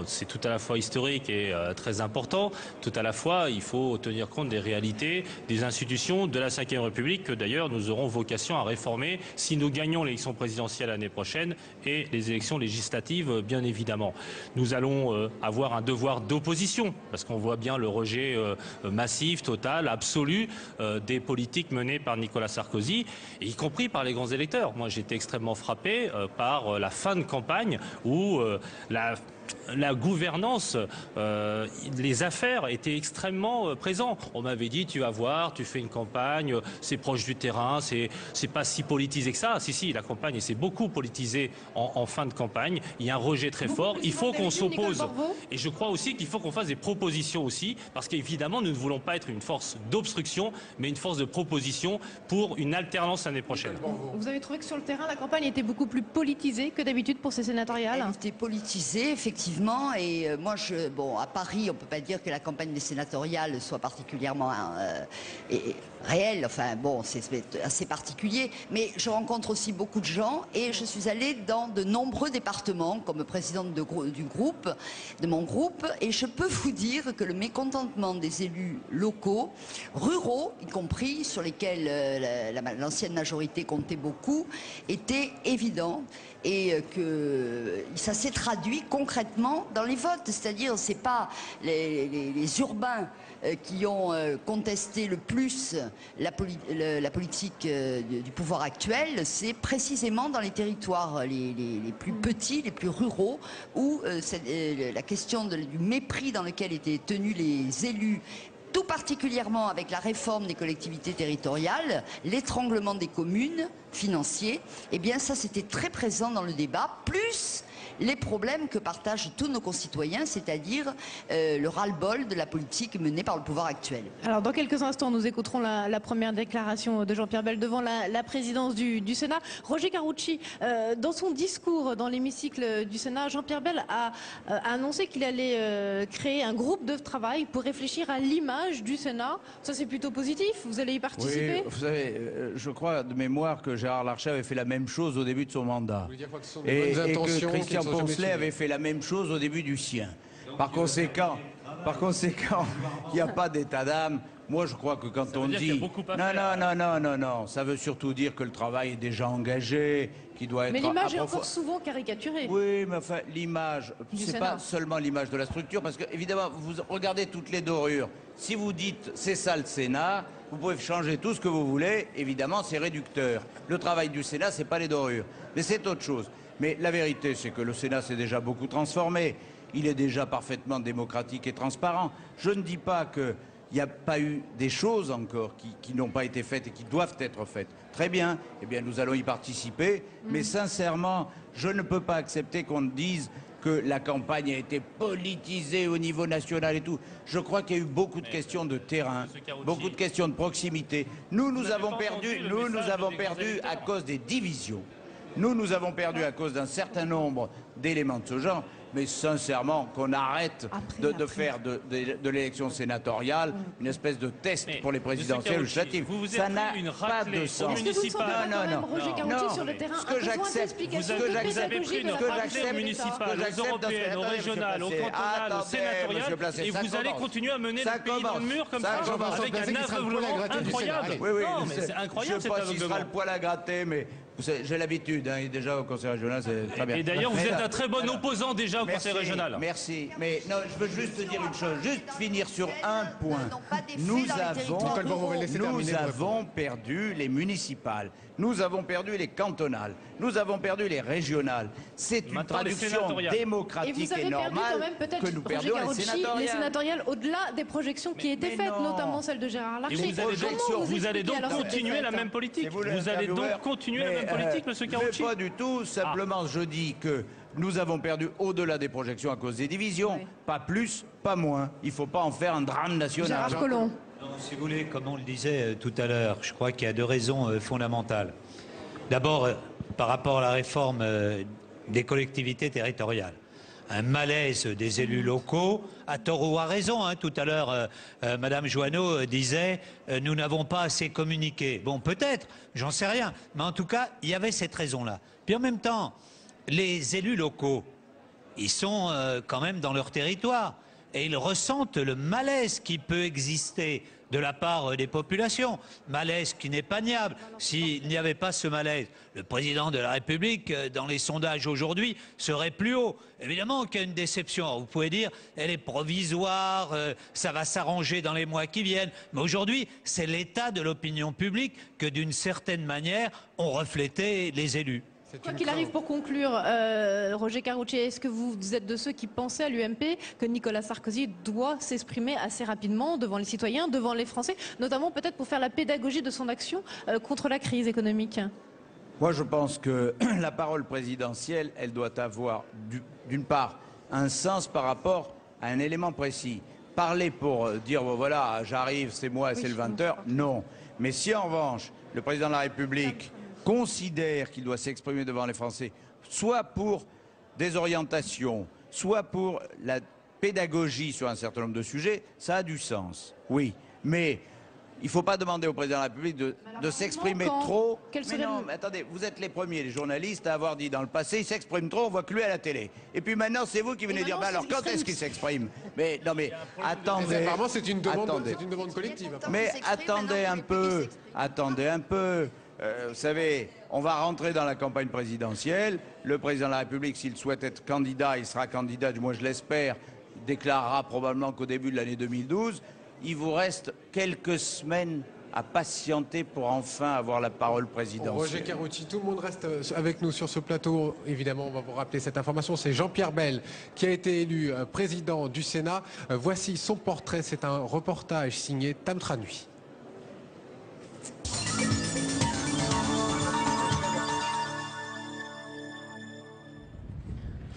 c'est tout à la fois historique et très important. Tout à la fois, il faut tenir compte des réalités, des institutions de la Ve République, que d'ailleurs nous aurons vocation à réformer si nous gagnons l'élection présidentielle l'année prochaine et les élections législatives, bien évidemment. Nous allons avoir un devoir d'opposition, parce qu'on voit bien le rejet massif, total, absolu des politiques menées par Nicolas Sarkozy, et y compris par les grands électeurs. Moi, j'étais extrêmement frappé par la fin de campagne où la gouvernance, les affaires étaient extrêmement présents. On m'avait dit, tu vas voir, tu fais une campagne, c'est proche du terrain, c'est pas si politisé que ça. Si, la campagne s'est beaucoup politisée en fin de campagne. Il y a un rejet très fort. Il faut qu'on s'oppose. Et je crois aussi qu'il faut qu'on fasse des propositions aussi, parce qu'évidemment, nous ne voulons pas être une force d'obstruction, mais une force de proposition pour une alternance l'année prochaine. Vous avez trouvé que sur le terrain, la campagne était beaucoup plus politisée que d'habitude pour ces sénatoriales? Elle était politisée, effectivement, et moi, bon, à Paris, on ne peut pas dire que la campagne des sénatoriales soit particulièrement réelle. Enfin, bon, c'est assez particulier, mais je rencontre aussi beaucoup de gens, et je suis allée dans de nombreux départements comme présidente de mon groupe, et je peux vous dire que le mécontentement des élus locaux, ruraux y compris, sur lesquels l'ancienne majorité comptait beaucoup, était évident, et que ça s'est traduit concrètement dans les votes. C'est-à-dire, c'est pas les urbains qui ont contesté le plus la politique du pouvoir actuel, c'est précisément dans les territoires les plus petits, les plus ruraux, où la question du mépris dans lequel étaient tenus les élus, tout particulièrement avec la réforme des collectivités territoriales, l'étranglement des communes financiers, eh bien ça c'était très présent dans le débat, plus les problèmes que partagent tous nos concitoyens, c'est-à-dire le ras-le-bol de la politique menée par le pouvoir actuel. Alors dans quelques instants, nous écouterons la première déclaration de Jean-Pierre Bel devant la présidence du Sénat. Roger Carucci, dans son discours dans l'hémicycle du Sénat, Jean-Pierre Bel a annoncé qu'il allait créer un groupe de travail pour réfléchir à l'image du Sénat. Ça c'est plutôt positif, vous allez y participer? Oui, vous savez, je crois de mémoire que Gérard Larcher avait fait la même chose au début de son mandat. Et que Christian Poncelet avait fait la même chose au début du sien. Par conséquent, il n'y a pas d'état d'âme. Moi, je crois que quand on dit... Non, ça veut surtout dire que le travail est déjà engagé, qui doit être... Mais l'image est encore souvent caricaturée. Oui, mais enfin, l'image, c'est pas seulement l'image de la structure, parce que, évidemment, vous regardez toutes les dorures. Si vous dites, c'est ça le Sénat, vous pouvez changer tout ce que vous voulez, évidemment, c'est réducteur. Le travail du Sénat, c'est pas les dorures, mais c'est autre chose. Mais la vérité, c'est que le Sénat s'est déjà beaucoup transformé. Il est déjà parfaitement démocratique et transparent. Je ne dis pas qu'il n'y a pas eu des choses encore qui n'ont pas été faites et qui doivent être faites. Très bien, eh bien nous allons y participer. Mais sincèrement, je ne peux pas accepter qu'on dise que la campagne a été politisée au niveau national et tout. Je crois qu'il y a eu beaucoup de questions de terrain, beaucoup de questions de proximité. Nous avons perdu à cause des divisions. Nous avons perdu à cause d'un certain nombre d'éléments de ce genre, mais sincèrement, qu'on arrête de faire de l'élection sénatoriale une espèce de test pour les présidentielles ou législatives. Ça n'a pas de sens. Non, sur le terrain, ce que j'accepte, au municipal, aux européennes, aux régionales, aux cantonales, aux sénatoriales, et vous allez continuer à mener le pays dans le mur comme ça, avec un aveuglement incroyable. Non, mais c'est incroyable cet aveuglement. Je ne sais pas s'il sera le poil à gratter, mais j'ai l'habitude, hein, déjà au Conseil régional, c'est très bien. Et d'ailleurs, vous êtes un très bon opposant déjà au Conseil régional. Merci, mais non, je veux juste dire une chose, juste finir sur un point. Nous avons perdu les municipales, nous avons perdu les cantonales, nous avons perdu les régionales. C'est une traduction démocratique et normale que nous perdions les sénatoriales. Au-delà des projections qui étaient faites, notamment celle de Gérard Larcher. Vous allez donc continuer la même politique. Vous allez donc continuer la même politique, monsieur Carucci? Pas du tout, simplement je dis que nous avons perdu au-delà des projections à cause des divisions, pas plus, pas moins. Il ne faut pas en faire un drame national. Gérard Collomb. Non, si vous voulez, comme on le disait tout à l'heure, je crois qu'il y a deux raisons fondamentales. D'abord, par rapport à la réforme des collectivités territoriales. Un malaise des élus locaux, à tort ou à raison. Hein. Tout à l'heure, Madame Joanneau disait nous n'avons pas assez communiqué. Bon, peut-être, j'en sais rien. Mais en tout cas, il y avait cette raison-là. Puis en même temps, les élus locaux, ils sont quand même dans leur territoire. et ils ressentent le malaise qui peut exister de la part des populations. Malaise qui n'est pas niable. S'il n'y avait pas ce malaise, le président de la République, dans les sondages aujourd'hui, serait plus haut. Évidemment qu'il y a une déception. Alors, vous pouvez dire, elle est provisoire, ça va s'arranger dans les mois qui viennent. Mais aujourd'hui, c'est l'état de l'opinion publique que, d'une certaine manière, ont reflété les élus. Quoi qu'il arrive, pour conclure, Roger Karoutchi, est-ce que vous êtes de ceux qui pensaient à l'UMP que Nicolas Sarkozy doit s'exprimer assez rapidement devant les citoyens, devant les Français, notamment peut-être pour faire la pédagogie de son action contre la crise économique? Moi, je pense que la parole présidentielle, elle doit avoir, d'une part, un sens par rapport à un élément précis. Parler pour dire, bon, voilà, j'arrive, c'est moi, c'est le 20h, non. Mais si en revanche, le président de la République considère qu'il doit s'exprimer devant les Français, soit pour des orientations, soit pour la pédagogie sur un certain nombre de sujets, ça a du sens, oui. Mais il ne faut pas demander au président de la République de s'exprimer trop. Mais non, mais attendez, vous êtes les premiers, les journalistes, à avoir dit dans le passé, il s'exprime trop, on voit que lui à la télé. Et puis maintenant, c'est vous qui venez dire, bah alors quand est-ce qu'il s'exprime? Mais non, mais attendez. Apparemment, c'est une demande collective. Mais attendez un peu, vous savez, on va rentrer dans la campagne présidentielle. Le président de la République, s'il souhaite être candidat, il sera candidat, du moins je l'espère, il déclarera probablement qu'au début de l'année 2012. Il vous reste quelques semaines à patienter pour enfin avoir la parole présidentielle. Roger Karoutchi, tout le monde reste avec nous sur ce plateau. Évidemment, on va vous rappeler cette information. C'est Jean-Pierre Bel qui a été élu président du Sénat. Voici son portrait. C'est un reportage signé Tam Tranui.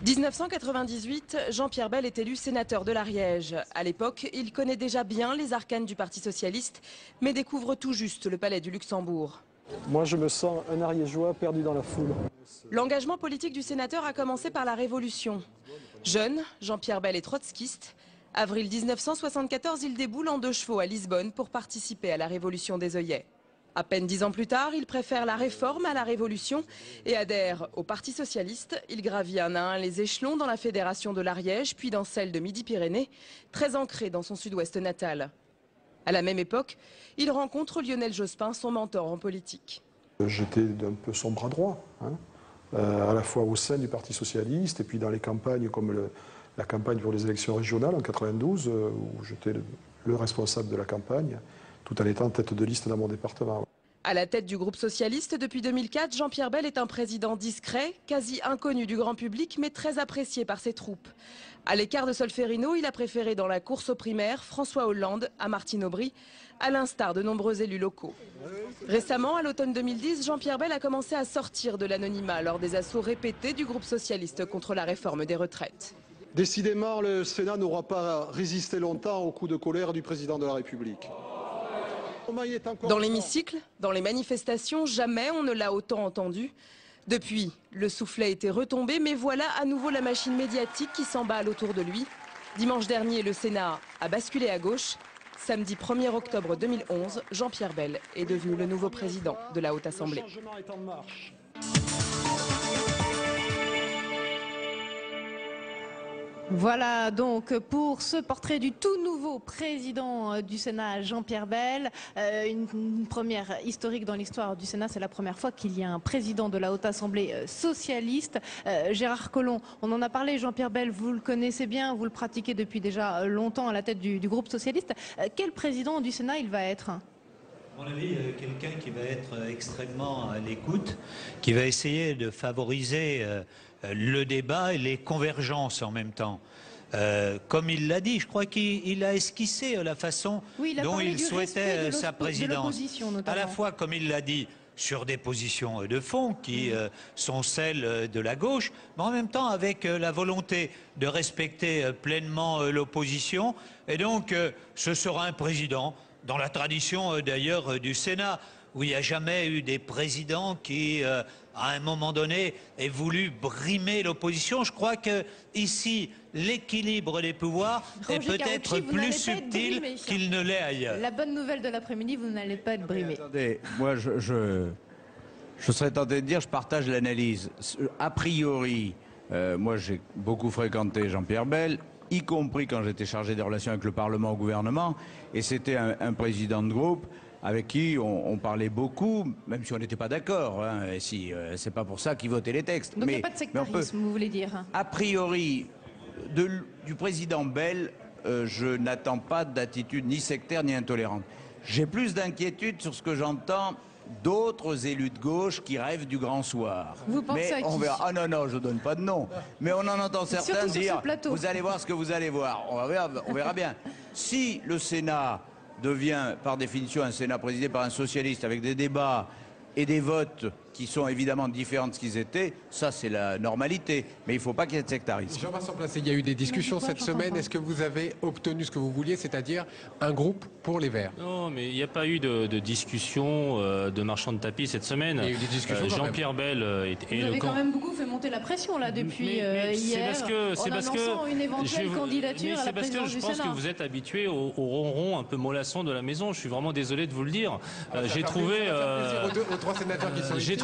« 1998, Jean-Pierre Bel est élu sénateur de l'Ariège. À l'époque, il connaît déjà bien les arcanes du Parti socialiste, mais découvre tout juste le palais du Luxembourg. Moi, je me sens un Ariégeois perdu dans la foule. L'engagement politique du sénateur a commencé par la Révolution. Jeune, Jean-Pierre Bel est trotskiste. Avril 1974, il déboule en 2 chevaux à Lisbonne pour participer à la Révolution des œillets. À peine 10 ans plus tard, il préfère la réforme à la révolution et adhère au Parti socialiste. Il gravit un à un les échelons dans la fédération de l'Ariège, puis dans celle de Midi-Pyrénées, très ancrée dans son sud-ouest natal. À la même époque, il rencontre Lionel Jospin, son mentor en politique. J'étais un peu son bras droit, à la fois au sein du Parti socialiste et puis dans les campagnes comme la campagne pour les élections régionales en 92, où j'étais le responsable de la campagne, tout en étant tête de liste dans mon département. À la tête du groupe socialiste depuis 2004, Jean-Pierre Bel est un président discret, quasi inconnu du grand public, mais très apprécié par ses troupes. À l'écart de Solferino, il a préféré dans la course aux primaires François Hollande à Martine Aubry, à l'instar de nombreux élus locaux. Récemment, à l'automne 2010, Jean-Pierre Bel a commencé à sortir de l'anonymat lors des assauts répétés du groupe socialiste contre la réforme des retraites. Décidément, le Sénat n'aura pas résisté longtemps au coup de colère du président de la République. Dans l'hémicycle, dans les manifestations, jamais on ne l'a autant entendu. Depuis, le soufflet était retombé, mais voilà à nouveau la machine médiatique qui s'emballe autour de lui. Dimanche dernier, le Sénat a basculé à gauche. Samedi 1er octobre 2011, Jean-Pierre Bel est devenu le nouveau président de la Haute Assemblée. Voilà donc pour ce portrait du tout nouveau président du Sénat, Jean-Pierre Bel. Une première historique dans l'histoire du Sénat, c'est la première fois qu'il y a un président de la Haute Assemblée socialiste. Gérard Collomb, on en a parlé, Jean-Pierre Bel, vous le connaissez bien, vous le pratiquez depuis déjà longtemps à la tête du groupe socialiste. Quel président du Sénat il va être ? À mon avis, quelqu'un qui va être extrêmement à l'écoute, qui va essayer de favoriser le débat et les convergences en même temps. Comme il l'a dit, je crois qu'il a esquissé la façon dont il souhaitait sa présidence. À la fois, comme il l'a dit, sur des positions de fond qui sont celles de la gauche, mais en même temps avec la volonté de respecter pleinement l'opposition. Et donc, ce sera un président, dans la tradition d'ailleurs du Sénat, où il n'y a jamais eu des présidents qui, à un moment donné, aient voulu brimer l'opposition. Je crois que ici, l'équilibre des pouvoirs est peut-être plus subtil qu'il ne l'est ailleurs. La bonne nouvelle de l'après-midi, vous n'allez pas être brimé. Attendez, moi je serais tenté de dire, je partage l'analyse. A priori, moi j'ai beaucoup fréquenté Jean-Pierre Bel. y compris quand j'étais chargé des relations avec le Parlement au gouvernement, et c'était un président de groupe avec qui on parlait beaucoup, même si on n'était pas d'accord. Hein, c'est pas pour ça qu'il votait les textes. Donc il n'y a pas de sectarisme, vous voulez dire? A priori, du président Bell, je n'attends pas d'attitude ni sectaire ni intolérante. J'ai plus d'inquiétude sur ce que j'entends d'autres élus de gauche qui rêvent du grand soir. Vous pensez à qui? On verra. Ah non, non, je donne pas de nom. Mais on en entend certains dire, vous allez voir ce que vous allez voir. On verra bien. Si le Sénat devient, par définition, un Sénat présidé par un socialiste avec des débats et des votes qui sont évidemment différents de ce qu'ils étaient, ça c'est la normalité. Mais il ne faut pas qu'il y ait de sectarisme. Jean-Vincent Placé, il y a eu des discussions cette semaine. Est-ce que vous avez obtenu ce que vous vouliez, c'est-à-dire un groupe pour les Verts? Non, mais il n'y a pas eu de discussion de marchand de tapis cette semaine. Il y a eu des discussions Jean-Pierre Bell est Vous avez quand même beaucoup fait monter la pression là depuis hier, en annonçant une éventuelle candidature à la présidence du Sénat. Je pense que vous êtes habitué au ronron un peu mollasson de la maison. Je suis vraiment désolé de vous le dire. J'ai trouvé... aux trois sénateurs qui sont ici.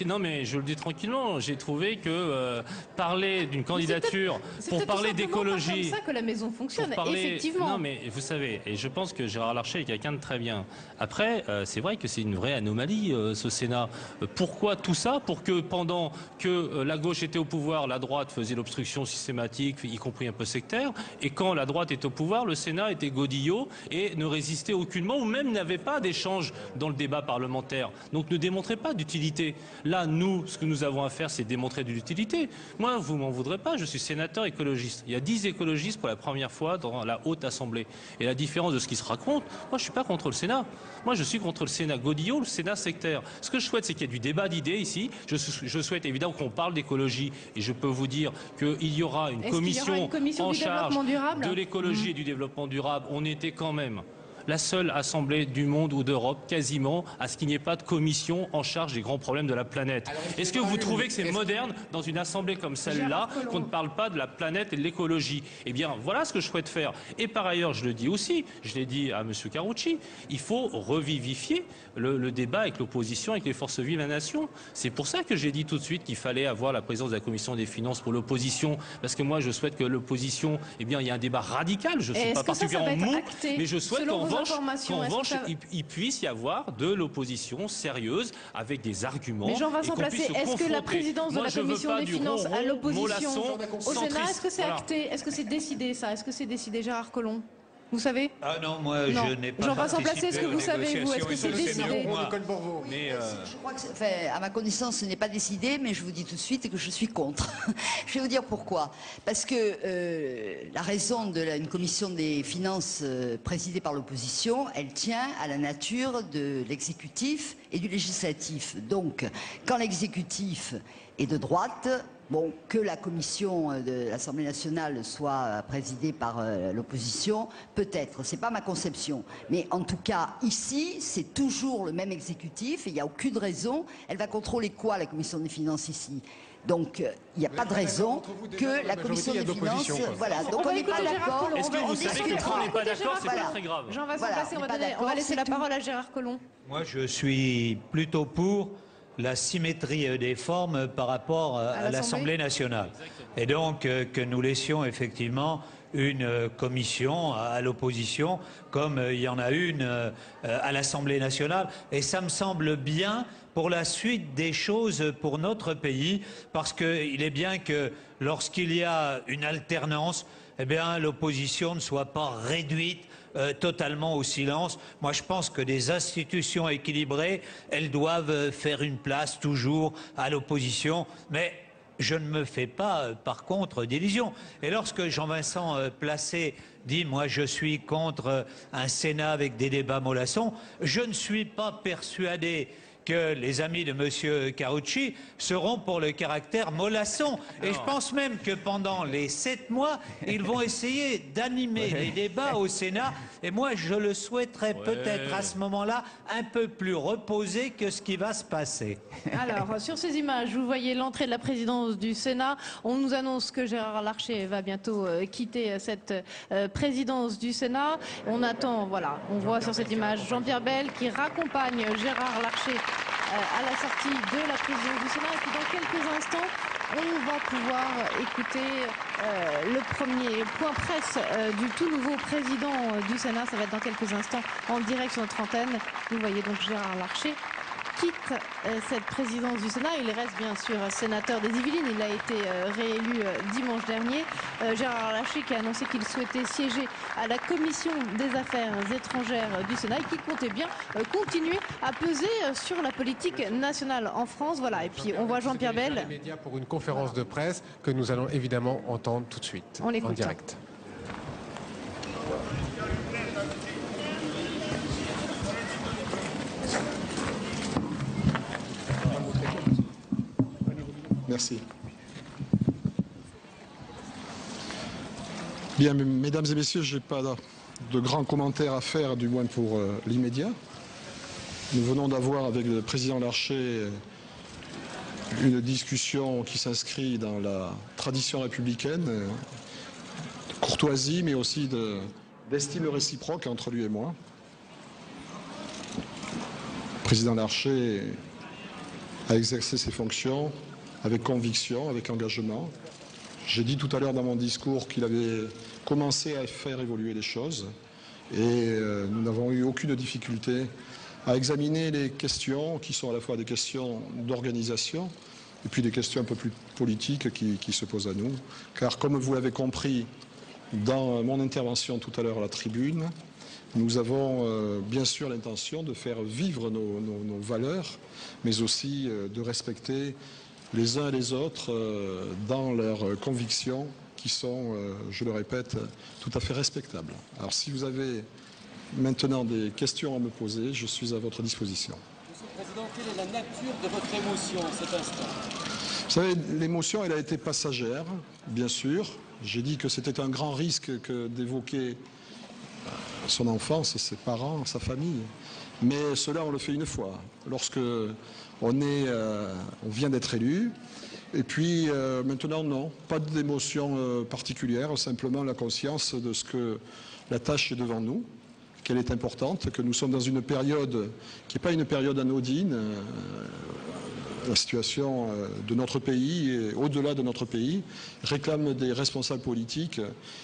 Non mais je le dis tranquillement, j'ai trouvé que parler d'une candidature pour parler d'écologie... C'est comme ça que la maison fonctionne, effectivement. Non mais vous savez, et je pense que Gérard Larcher est quelqu'un de très bien. Après, c'est vrai que c'est une vraie anomalie ce Sénat. Pourquoi tout ça? Pour que pendant que la gauche était au pouvoir, la droite faisait l'obstruction systématique, y compris un peu sectaire, et quand la droite est au pouvoir, le Sénat était godillot et ne résistait aucunement, ou même n'avait pas d'échange dans le débat parlementaire. Donc ne démontrait pas d'utilité. Là, nous, ce que nous avons à faire, c'est démontrer de l'utilité. Moi, vous m'en voudrez pas, je suis sénateur écologiste. Il y a 10 écologistes pour la première fois dans la Haute Assemblée. Et la différence de ce qui se raconte, moi, je suis pas contre le Sénat. Moi, je suis contre le Sénat godillot, le Sénat sectaire. Ce que je souhaite, c'est qu'il y ait du débat d'idées ici. Je souhaite évidemment qu'on parle d'écologie. Et je peux vous dire qu'il y aura une commission en charge de l'écologie et du développement durable. On était quand même la seule assemblée du monde ou d'Europe, quasiment, à ce qu'il n'y ait pas de commission en charge des grands problèmes de la planète. Est-ce que vous trouvez que c'est moderne, dans une assemblée comme celle-là, qu'on ne parle pas de la planète et de l'écologie? Eh bien, voilà ce que je souhaite faire. Et par ailleurs, je le dis aussi, je l'ai dit à M. Carucci, il faut revivifier le débat avec l'opposition, avec les forces vives de la nation. C'est pour ça que j'ai dit tout de suite qu'il fallait avoir la présidence de la Commission des finances pour l'opposition, parce que moi, je souhaite que l'opposition, eh bien, il y a un débat radical. Je ne suis pas particulièrement mou, mais je souhaite qu'en revanche, il puisse y avoir de l'opposition sérieuse avec des arguments. Mais Jean-Vincent Placé, est-ce que la présidence de la Commission des finances à l'opposition au Sénat, est-ce que c'est acté? Est-ce que c'est décidé ça? Est-ce que c'est décidé, Gérard Collomb? Vous savez? Ah non, moi je n'ai pas Jean-Vincent Placé, est-ce que vous savez, vous? Est-ce que c'est décidé? Je crois que, à ma connaissance, ce n'est pas décidé, mais je vous dis tout de suite que je suis contre. Je vais vous dire pourquoi. Parce que la raison d'une commission des finances présidée par l'opposition, elle tient à la nature de l'exécutif et du législatif. Donc, quand l'exécutif est de droite, bon, que la commission de l'Assemblée nationale soit présidée par l'opposition, peut-être, c'est pas ma conception. Mais en tout cas, ici, c'est toujours le même exécutif et il n'y a aucune raison. Elle va contrôler quoi, la commission des finances ici? Donc, il n'y a pas de raison que la commission des finances... Voilà, donc on n'est pas d'accord. Est-ce que vous savez que quand on n'est pas d'accord, c'est pas très grave? Jean-Vincent Placé, on va laisser la parole à Gérard Collomb. Moi, je suis plutôt pour la symétrie des formes par rapport à l'Assemblée nationale. Et donc que nous laissions effectivement une commission à l'opposition comme il y en a une à l'Assemblée nationale. Et ça me semble bien pour la suite des choses pour notre pays, parce qu'il est bien que lorsqu'il y a une alternance, eh bien l'opposition ne soit pas réduite totalement au silence. Moi, je pense que des institutions équilibrées, elles doivent faire une place toujours à l'opposition. Mais je ne me fais pas, par contre, d'illusions. Et lorsque Jean-Vincent Placé dit « moi, je suis contre un Sénat avec des débats mollassons », je ne suis pas persuadé que les amis de M. Carucci seront pour le caractère mollasson. Et je pense même que pendant les 7 mois, ils vont essayer d'animer les débats au Sénat. Et moi, je le souhaiterais peut-être à ce moment-là un peu plus reposé que ce qui va se passer. Alors, sur ces images, vous voyez l'entrée de la présidence du Sénat. On nous annonce que Gérard Larcher va bientôt quitter cette présidence du Sénat. On attend, voilà, on voit sur cette image Jean-Pierre Bell qui raccompagne Gérard Larcher à la sortie de la présidence du Sénat. Et puis dans quelques instants, on va pouvoir écouter le premier point presse du tout nouveau président du Sénat. Ça va être dans quelques instants en direct sur notre antenne. Vous voyez donc Gérard Larcher quitte cette présidence du Sénat. Il reste bien sûr sénateur des Yvelines. Il a été réélu dimanche dernier. Gérard Larcher qui a annoncé qu'il souhaitait siéger à la commission des affaires étrangères du Sénat et qui comptait bien continuer à peser sur la politique nationale en France. Voilà. Et puis on voit Jean-Pierre Bel pour une conférence de presse que nous allons évidemment entendre tout de suite en direct. Merci. Bien, mesdames et messieurs, je n'ai pas de grands commentaires à faire, du moins pour l'immédiat. Nous venons d'avoir avec le président Larcher une discussion qui s'inscrit dans la tradition républicaine, de courtoisie, mais aussi d'estime réciproque entre lui et moi. Le président Larcher a exercé ses fonctions avec conviction, avec engagement. J'ai dit tout à l'heure dans mon discours qu'il avait commencé à faire évoluer les choses et nous n'avons eu aucune difficulté à examiner les questions qui sont à la fois des questions d'organisation et puis des questions un peu plus politiques qui se posent à nous. Car comme vous l'avez compris dans mon intervention tout à l'heure à la tribune, nous avons bien sûr l'intention de faire vivre nos valeurs, mais aussi de respecter les uns et les autres dans leurs convictions qui sont, je le répète, tout à fait respectables. Alors si vous avez maintenant des questions à me poser, je suis à votre disposition. Monsieur le Président, quelle est la nature de votre émotion en cet instant? Vous savez, l'émotion, elle a été passagère, bien sûr. J'ai dit que c'était un grand risque que d'évoquer son enfance, ses parents, sa famille. Mais cela, on le fait une fois. Lorsque on vient d'être élu. Et puis maintenant, non, pas d'émotion particulière, simplement la conscience de ce que la tâche est devant nous, qu'elle est importante, que nous sommes dans une période qui n'est pas une période anodine. La situation de notre pays et au-delà de notre pays réclame des responsables politiques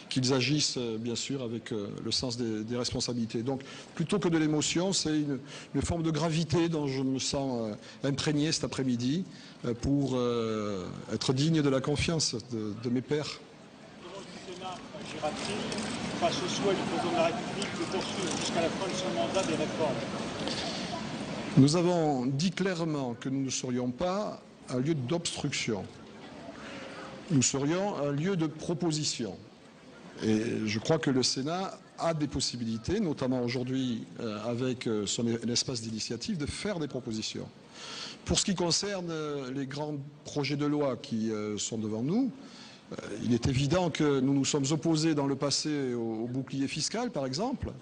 qu'ils agissent bien sûr avec le sens des responsabilités. Donc plutôt que de l'émotion, c'est une forme de gravité dont je me sens imprégné cet après-midi pour être digne de la confiance de mes pairs. Face au souhait du président de la République de poursuivre jusqu'à la fin de son mandat des réformes. Nous avons dit clairement que nous ne serions pas un lieu d'obstruction. Nous serions un lieu de proposition. Et je crois que le Sénat a des possibilités, notamment aujourd'hui avec son espace d'initiative, de faire des propositions. Pour ce qui concerne les grands projets de loi qui sont devant nous, il est évident que nous nous sommes opposés dans le passé au bouclier fiscal, par exemple.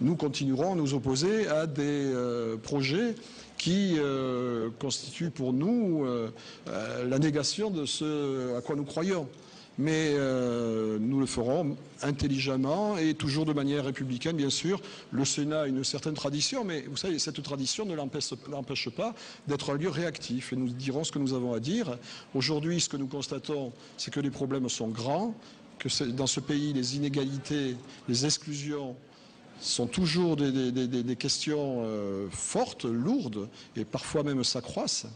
Nous continuerons à nous opposer à des projets qui constituent pour nous la négation de ce à quoi nous croyons. Mais nous le ferons intelligemment et toujours de manière républicaine, bien sûr. Le Sénat a une certaine tradition, mais vous savez, cette tradition ne l'empêche pas d'être un lieu réactif. Et nous dirons ce que nous avons à dire. Aujourd'hui, ce que nous constatons, c'est que les problèmes sont grands, que dans ce pays, les inégalités, les exclusions sont toujours des questions fortes, lourdes, et parfois même s'accroissent.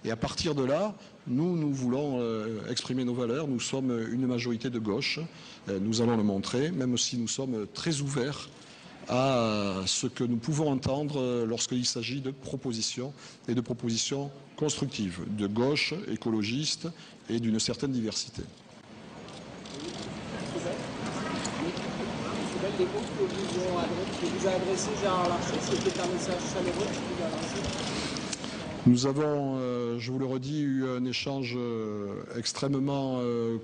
Et à partir de là, nous voulons exprimer nos valeurs. Nous sommes une majorité de gauche. Nous allons le montrer, même si nous sommes très ouverts à ce que nous pouvons entendre lorsqu'il s'agit de propositions et de propositions constructives, de gauche, écologistes et d'une certaine diversité. Les mots que vous a adressé Gérard Larcher, c'était un message chaleureux que vous a lancé. Nous avons, je vous le redis, eu un échange extrêmement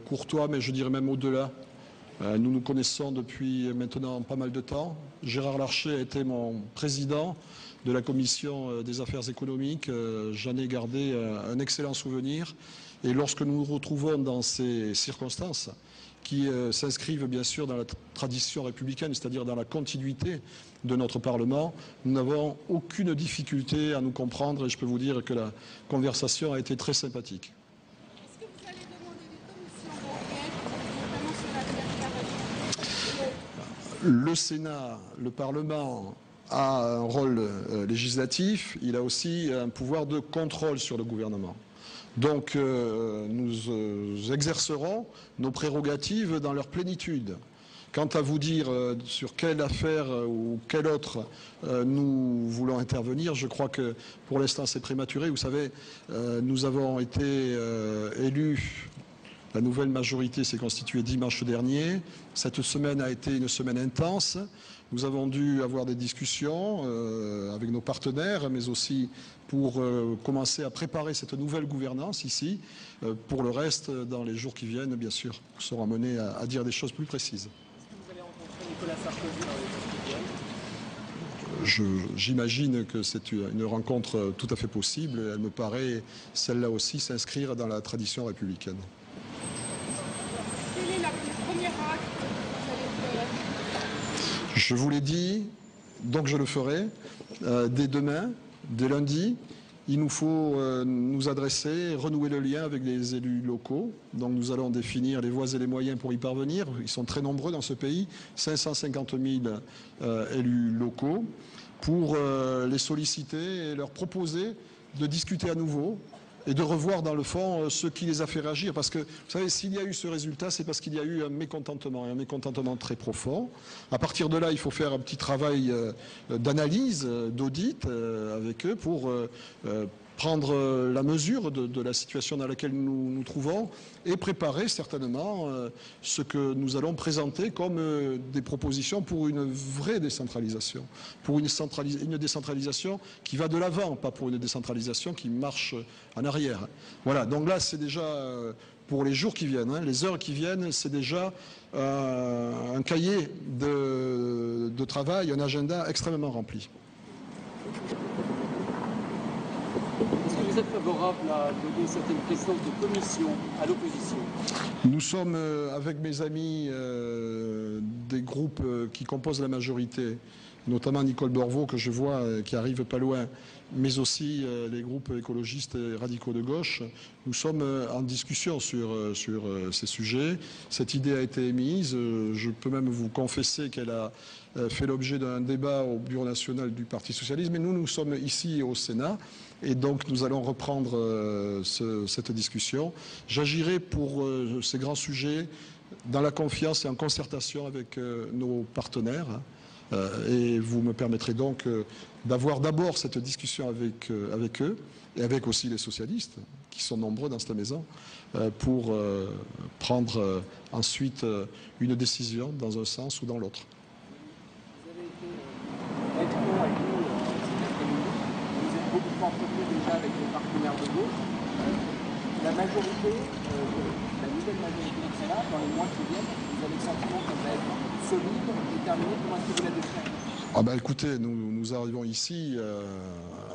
courtois, mais je dirais même au-delà. Nous nous connaissons depuis maintenant pas mal de temps. Gérard Larcher a été mon président de la commission des affaires économiques. J'en ai gardé un excellent souvenir. Et lorsque nous nous retrouvons dans ces circonstances, qui s'inscrivent bien sûr dans la tradition républicaine, c'est-à-dire dans la continuité de notre Parlement, nous n'avons aucune difficulté à nous comprendre et je peux vous dire que la conversation a été très sympathique. Est-ce que vous allez Le Sénat, le Parlement a un rôle législatif, il a aussi un pouvoir de contrôle sur le gouvernement. Donc nous exercerons nos prérogatives dans leur plénitude. Quant à vous dire sur quelle affaire ou quelle autre nous voulons intervenir, je crois que pour l'instant c'est prématuré. Vous savez, nous avons été élus, la nouvelle majorité s'est constituée dimanche dernier. Cette semaine a été une semaine intense. Nous avons dû avoir des discussions avec nos partenaires, mais aussi pour commencer à préparer cette nouvelle gouvernance ici. Pour le reste, dans les jours qui viennent, bien sûr, nous serons amenés à dire des choses plus précises. Nicolas Sarkozy dans les jours qui viennent? J'imagine que c'est une rencontre tout à fait possible. Elle me paraît, celle-là aussi, s'inscrire dans la tradition républicaine. Quel est le premier acte que vous allez faire? Je vous l'ai dit, donc je le ferai. Dès demain, dès lundi, il nous faut nous adresser, renouer le lien avec les élus locaux. Donc nous allons définir les voies et les moyens pour y parvenir. Ils sont très nombreux dans ce pays, 550 000 élus locaux, pour les solliciter et leur proposer de discuter à nouveau et de revoir dans le fond ce qui les a fait réagir. Parce que, vous savez, s'il y a eu ce résultat, c'est parce qu'il y a eu un mécontentement très profond. À partir de là, il faut faire un petit travail d'analyse, d'audit avec eux pour prendre la mesure de la situation dans laquelle nous nous trouvons et préparer certainement ce que nous allons présenter comme des propositions pour une vraie décentralisation, pour une décentralisation qui va de l'avant, pas pour une décentralisation qui marche en arrière. Voilà, donc là c'est déjà pour les jours qui viennent, les heures qui viennent, c'est déjà un cahier de travail, un agenda extrêmement rempli. Est-ce que vous êtes favorable à donner certaines présidences de commission à l'opposition? Nous sommes, avec mes amis des groupes qui composent la majorité, notamment Nicole Borvo, que je vois qui arrive pas loin, mais aussi les groupes écologistes et radicaux de gauche. Nous sommes en discussion sur ces sujets. Cette idée a été émise. Je peux même vous confesser qu'elle a fait l'objet d'un débat au Bureau national du Parti socialiste. Mais nous sommes ici au Sénat. Et donc nous allons reprendre cette discussion. J'agirai pour ces grands sujets dans la confiance et en concertation avec nos partenaires. Et vous me permettrez donc d'avoir d'abord cette discussion avec eux et avec aussi les socialistes qui sont nombreux dans cette maison pour prendre ensuite une décision dans un sens ou dans l'autre. Vous avez été avec nous cet après-midi. Vous êtes beaucoup entretenu déjà avec les partenaires de gauche. La majorité, la nouvelle majorité du Sénat, dans les mois qui viennent, vous avez le sentiment qu'elle va être solide, déterminée. Comment est-ce que vous la décrivez? Écoutez, nous arrivons ici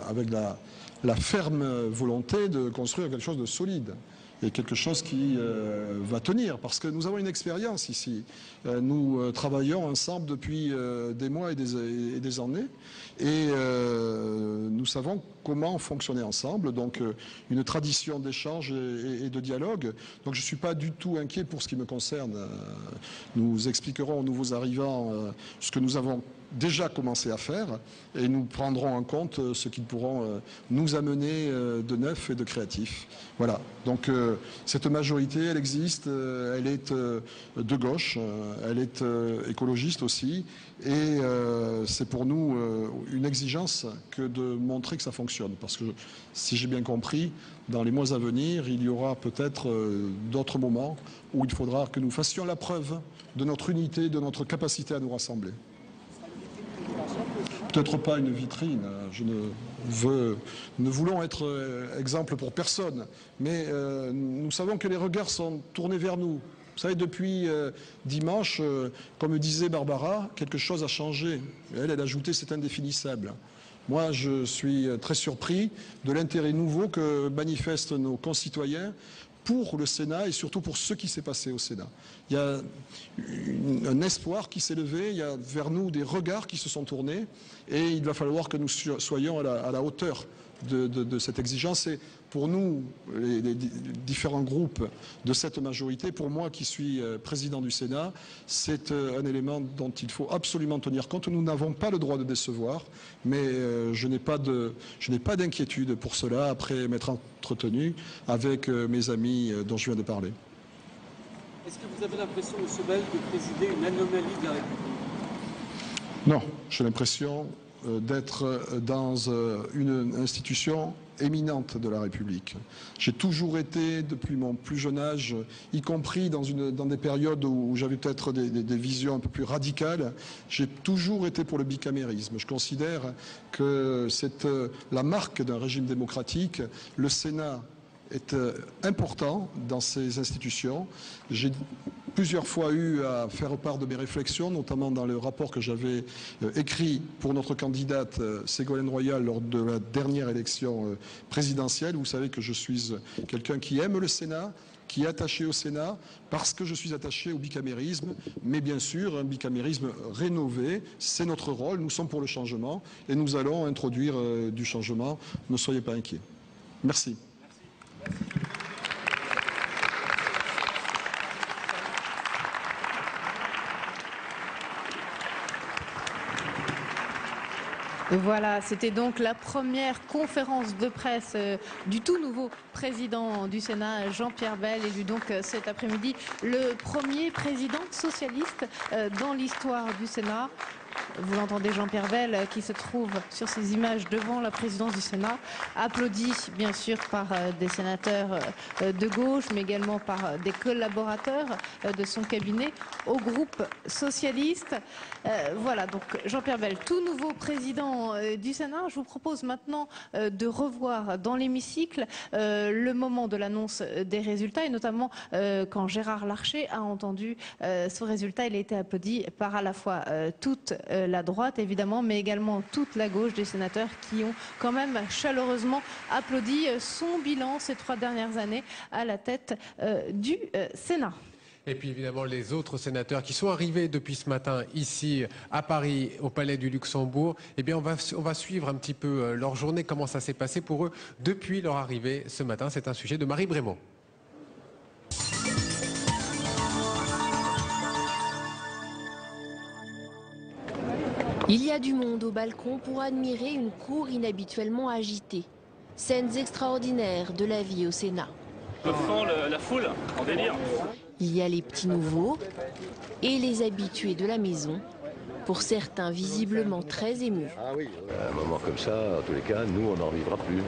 avec la ferme volonté de construire quelque chose de solide et quelque chose qui va tenir, parce que nous avons une expérience ici. Nous travaillons ensemble depuis des mois et des années, et nous savons comment fonctionner ensemble, donc une tradition d'échange et de dialogue. Donc je ne suis pas du tout inquiet pour ce qui me concerne. Nous expliquerons aux nouveaux arrivants ce que nous avons déjà commencé à faire, et nous prendrons en compte ce qu'ils pourront nous amener de neuf et de créatif. Voilà, donc cette majorité, elle existe, elle est de gauche, elle est écologiste aussi, et c'est pour nous une exigence que de montrer que ça fonctionne, parce que si j'ai bien compris, dans les mois à venir, il y aura peut-être d'autres moments où il faudra que nous fassions la preuve de notre unité, de notre capacité à nous rassembler. Peut-être pas une vitrine, ne voulons être exemple pour personne, mais nous savons que les regards sont tournés vers nous. Vous savez, depuis dimanche, comme disait Barbara, quelque chose a changé. Elle ajoutait, c'est indéfinissable. Moi, je suis très surpris de l'intérêt nouveau que manifestent nos concitoyens pour le Sénat et surtout pour ce qui s'est passé au Sénat. Il y a un espoir qui s'est levé, il y a vers nous des regards qui se sont tournés, et il va falloir que nous soyons à la hauteur de cette exigence. Et pour nous, les différents groupes de cette majorité, pour moi qui suis président du Sénat, c'est un élément dont il faut absolument tenir compte. Nous n'avons pas le droit de décevoir, mais je n'ai pas d'inquiétude pour cela après m'être entretenu avec mes amis dont je viens de parler. Est-ce que vous avez l'impression, M. Bell, de présider une anomalie de la République? Non, j'ai l'impression d'être dans une institution éminente de la République. J'ai toujours été, depuis mon plus jeune âge, y compris dans des périodes où j'avais peut-être des visions un peu plus radicales, j'ai toujours été pour le bicamérisme. Je considère que c'est la marque d'un régime démocratique. Le Sénat est important dans ces institutions. J'ai plusieurs fois eu à faire part de mes réflexions, notamment dans le rapport que j'avais écrit pour notre candidate Ségolène Royal lors de la dernière élection présidentielle. Vous savez que je suis quelqu'un qui aime le Sénat, qui est attaché au Sénat, parce que je suis attaché au bicamérisme, mais bien sûr un bicamérisme rénové, c'est notre rôle, nous sommes pour le changement et nous allons introduire du changement, ne soyez pas inquiets. Merci. Voilà, c'était donc la première conférence de presse du tout nouveau président du Sénat, Jean-Pierre Bell, élu donc cet après-midi le premier président socialiste dans l'histoire du Sénat. Vous l'entendez, Jean-Pierre Bell, qui se trouve sur ces images devant la présidence du Sénat, applaudi bien sûr par des sénateurs de gauche, mais également par des collaborateurs de son cabinet au groupe socialiste. Voilà, donc Jean-Pierre Bell, tout nouveau président du Sénat. Je vous propose maintenant de revoir dans l'hémicycle le moment de l'annonce des résultats, et notamment quand Gérard Larcher a entendu ce résultat. Il a été applaudi par à la fois toute la droite évidemment, mais également toute la gauche des sénateurs qui ont quand même chaleureusement applaudi son bilan ces 3 dernières années à la tête du Sénat. Et puis évidemment les autres sénateurs qui sont arrivés depuis ce matin ici à Paris, au Palais du Luxembourg, eh bien on va suivre un petit peu leur journée, comment ça s'est passé pour eux depuis leur arrivée ce matin. C'est un sujet de Marie Brémond. Il y a du monde au balcon pour admirer une cour inhabituellement agitée. Scènes extraordinaires de la vie au Sénat. Le fond, la foule, en délire. Il y a les petits nouveaux et les habitués de la maison, pour certains visiblement très émus. Ah oui, un moment comme ça, en tous les cas, nous, on n'en vivra plus.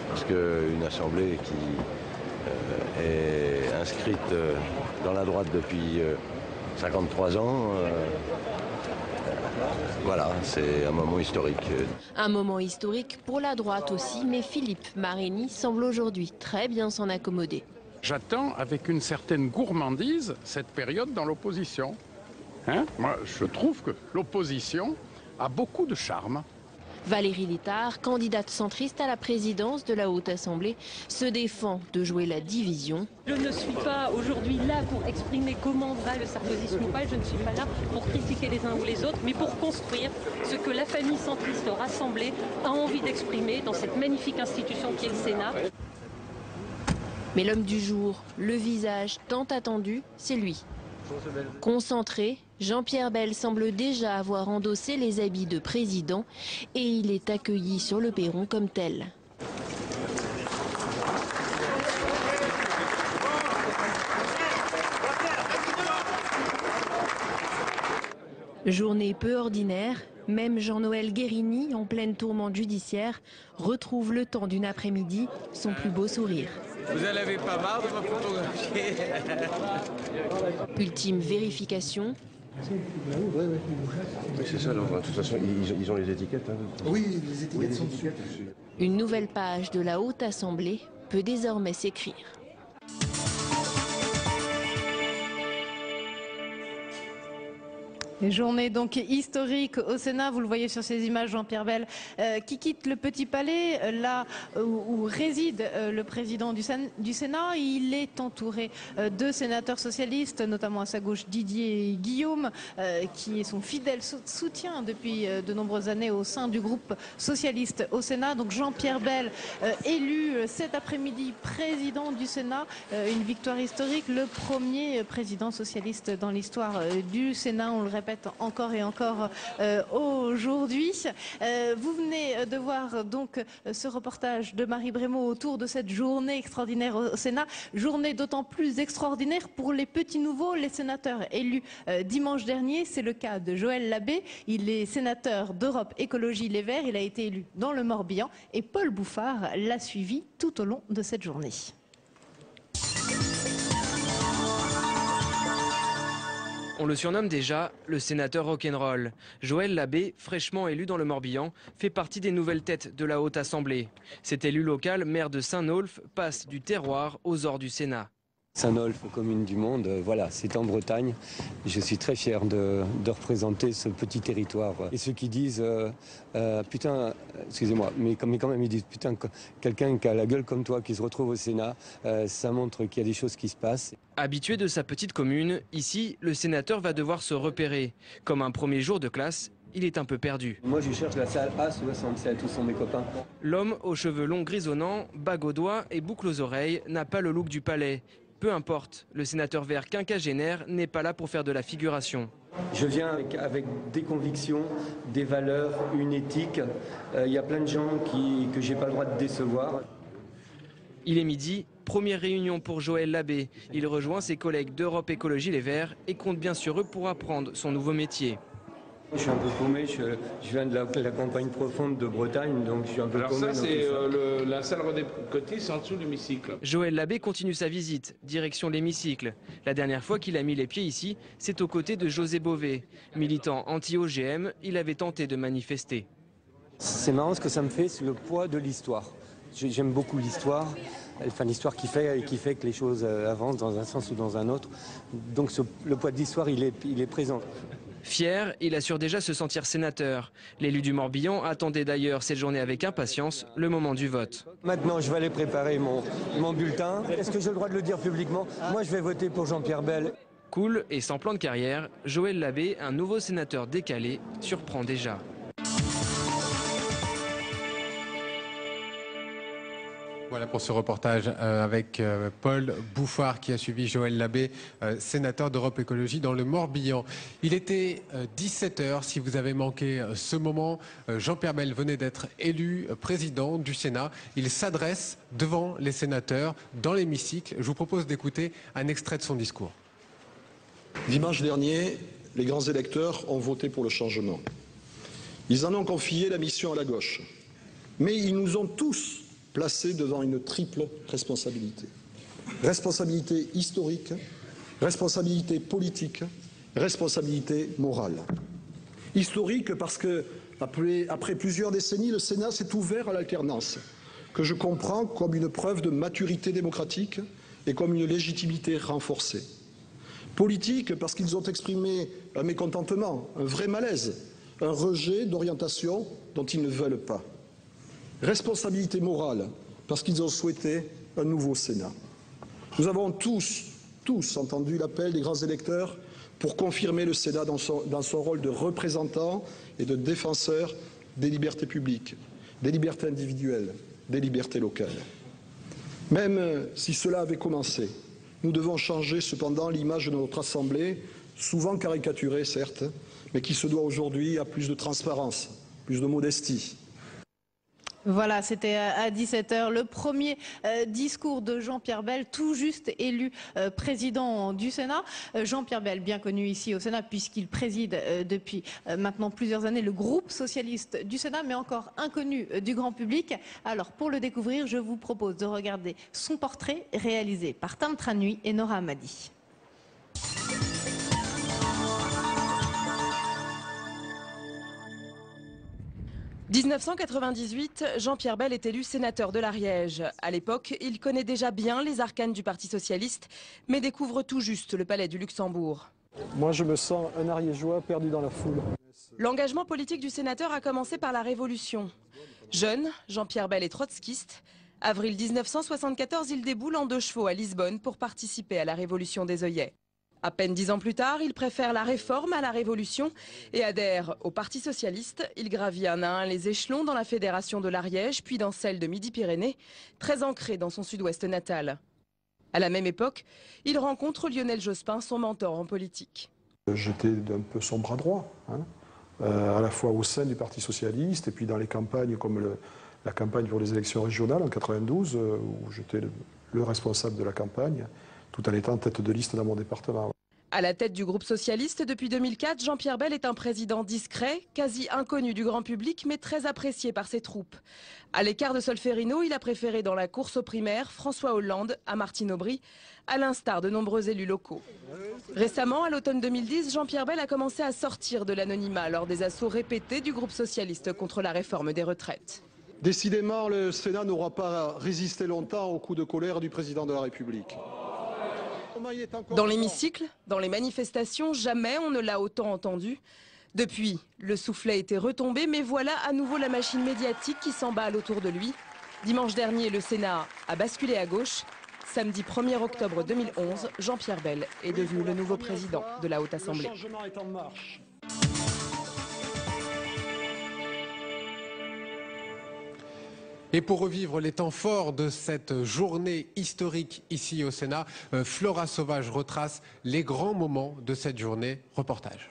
Parce qu'une assemblée qui est inscrite dans la droite depuis 53 ans... Voilà, c'est un moment historique. Un moment historique pour la droite aussi, mais Philippe Marini semble aujourd'hui très bien s'en accommoder. J'attends avec une certaine gourmandise cette période dans l'opposition. Moi, je trouve que l'opposition a beaucoup de charme. Valérie Létard, candidate centriste à la présidence de la Haute Assemblée, se défend de jouer la division. Je ne suis pas aujourd'hui là pour exprimer comment va le sarkozysme ou pas. Je ne suis pas là pour critiquer les uns ou les autres, mais pour construire ce que la famille centriste rassemblée a envie d'exprimer dans cette magnifique institution qui est le Sénat. Mais l'homme du jour, le visage tant attendu, c'est lui. Concentré, Jean-Pierre Bell semble déjà avoir endossé les habits de président et il est accueilli sur le perron comme tel. Journée peu ordinaire, même Jean-Noël Guérini, en pleine tourmente judiciaire, retrouve le temps d'une après-midi son plus beau sourire. Vous en avez pas marre de me photographier? Ultime vérification. Oui, c'est ça. De toute façon, ils ont les étiquettes. Oui, les étiquettes sont dessus. Une nouvelle page de la Haute Assemblée peut désormais s'écrire. Journée donc historique au Sénat, vous le voyez sur ces images, Jean-Pierre Bel qui quitte le Petit Palais, là où réside le président du Sénat. Il est entouré de sénateurs socialistes, notamment à sa gauche Didier Guillaume, qui est son fidèle soutien depuis de nombreuses années au sein du groupe socialiste au Sénat. Donc Jean-Pierre Bel élu cet après-midi président du Sénat, une victoire historique, le premier président socialiste dans l'histoire du Sénat, on le répète encore et encore aujourd'hui. Vous venez de voir donc ce reportage de Marie Brémaud autour de cette journée extraordinaire au Sénat. Journée d'autant plus extraordinaire pour les petits nouveaux, les sénateurs élus dimanche dernier. C'est le cas de Joël Labbé. Il est sénateur d'Europe Écologie Les Verts. Il a été élu dans le Morbihan et Paul Bouffard l'a suivi tout au long de cette journée. On le surnomme déjà le sénateur rock'n'roll. Joël Labbé, fraîchement élu dans le Morbihan, fait partie des nouvelles têtes de la Haute Assemblée. Cet élu local, maire de Saint-Nolff, passe du terroir aux ors du Sénat. Saint-Nolff, commune du monde, voilà, c'est en Bretagne. Je suis très fier de représenter ce petit territoire. Et ceux qui disent, putain, excusez-moi, mais quand même ils disent, putain, quelqu'un qui a la gueule comme toi, qui se retrouve au Sénat, ça montre qu'il y a des choses qui se passent. Habitué de sa petite commune, ici, le sénateur va devoir se repérer. Comme un premier jour de classe, il est un peu perdu. Moi, je cherche la salle A67, où sont mes copains. L'homme aux cheveux longs grisonnants, bague aux doigts et boucles aux oreilles n'a pas le look du palais. Peu importe, le sénateur vert quinquagénaire n'est pas là pour faire de la figuration. Je viens avec des convictions, des valeurs, une éthique. Il y a plein de gens que j'ai pas le droit de décevoir. Il est midi, première réunion pour Joël Labbé. Il rejoint ses collègues d'Europe Écologie Les Verts et compte bien sur eux pour apprendre son nouveau métier. Je suis un peu paumé, je viens de la campagne profonde de Bretagne, donc je suis un peu paumé. Alors ça, c'est la salle redécotée, c'est en dessous de l'hémicycle. Joël Labbé continue sa visite, direction l'hémicycle. La dernière fois qu'il a mis les pieds ici, c'est aux côtés de José Bové. Militant anti-OGM, il avait tenté de manifester. C'est marrant ce que ça me fait, c'est le poids de l'histoire. J'aime beaucoup l'histoire, enfin l'histoire qui fait que les choses avancent dans un sens ou dans un autre. Donc le poids de l'histoire, il est présent. Fier, il assure déjà se sentir sénateur. L'élu du Morbihan attendait d'ailleurs cette journée avec impatience, le moment du vote. Maintenant, je vais aller préparer mon bulletin. Est-ce que j'ai le droit de le dire publiquement? Moi, je vais voter pour Jean-Pierre Bel. Cool et sans plan de carrière, Joël Labbé, un nouveau sénateur décalé, surprend déjà. Voilà pour ce reportage avec Paul Bouffard qui a suivi Joël Labbé, sénateur d'Europe Écologie dans le Morbihan. Il était 17h, si vous avez manqué ce moment, Jean-Pierre Bel venait d'être élu président du Sénat. Il s'adresse devant les sénateurs dans l'hémicycle. Je vous propose d'écouter un extrait de son discours. Dimanche dernier, les grands électeurs ont voté pour le changement. Ils en ont confié la mission à la gauche. Mais ils nous ont tous placés devant une triple responsabilité. Responsabilité historique, responsabilité politique, responsabilité morale. Historique parce que, après plusieurs décennies, le Sénat s'est ouvert à l'alternance, que je comprends comme une preuve de maturité démocratique et comme une légitimité renforcée. Politique parce qu'ils ont exprimé un mécontentement, un vrai malaise, un rejet d'orientation dont ils ne veulent pas. Responsabilité morale, parce qu'ils ont souhaité un nouveau Sénat. Nous avons tous entendu l'appel des grands électeurs pour confirmer le Sénat dans son rôle de représentant et de défenseur des libertés publiques, des libertés individuelles, des libertés locales. Même si cela avait commencé, nous devons changer cependant l'image de notre Assemblée, souvent caricaturée certes, mais qui se doit aujourd'hui à plus de transparence, plus de modestie. Voilà, c'était à 17h le premier discours de Jean-Pierre Bel, tout juste élu président du Sénat. Jean-Pierre Bel, bien connu ici au Sénat puisqu'il préside depuis maintenant plusieurs années le groupe socialiste du Sénat, mais encore inconnu du grand public. Alors pour le découvrir, je vous propose de regarder son portrait réalisé par Tam Tranui et Nora Hamadi. « 1998, Jean-Pierre Bel est élu sénateur de l'Ariège. À l'époque, il connaît déjà bien les arcanes du Parti socialiste, mais découvre tout juste le palais du Luxembourg. Moi, je me sens un ariégeois perdu dans la foule. L'engagement politique du sénateur a commencé par la Révolution. Jeune, Jean-Pierre Bel est trotskiste. Avril 1974, il déboule en 2 chevaux à Lisbonne pour participer à la Révolution des œillets. À peine 10 ans plus tard, il préfère la réforme à la révolution et adhère au Parti socialiste. Il gravit un à un les échelons dans la fédération de l'Ariège, puis dans celle de Midi-Pyrénées, très ancrée dans son sud-ouest natal. À la même époque, il rencontre Lionel Jospin, son mentor en politique. J'étais un peu son bras droit, à la fois au sein du Parti socialiste et puis dans les campagnes comme la campagne pour les élections régionales en 92, où j'étais le responsable de la campagne, tout en étant tête de liste dans mon département. À la tête du groupe socialiste depuis 2004, Jean-Pierre Bel est un président discret, quasi inconnu du grand public, mais très apprécié par ses troupes. À l'écart de Solferino, il a préféré dans la course aux primaires François Hollande à Martine Aubry, à l'instar de nombreux élus locaux. Récemment, à l'automne 2010, Jean-Pierre Bel a commencé à sortir de l'anonymat lors des assauts répétés du groupe socialiste contre la réforme des retraites. Décidément, le Sénat n'aura pas résisté longtemps au coup de colère du président de la République. Dans l'hémicycle, dans les manifestations, jamais on ne l'a autant entendu. Depuis, le soufflet était retombé, mais voilà à nouveau la machine médiatique qui s'emballe autour de lui. Dimanche dernier, le Sénat a basculé à gauche. Samedi 1er octobre 2011, Jean-Pierre Bel est devenu le nouveau président de la Haute Assemblée. Et pour revivre les temps forts de cette journée historique ici au Sénat, Flora Sauvage retrace les grands moments de cette journée. Reportage.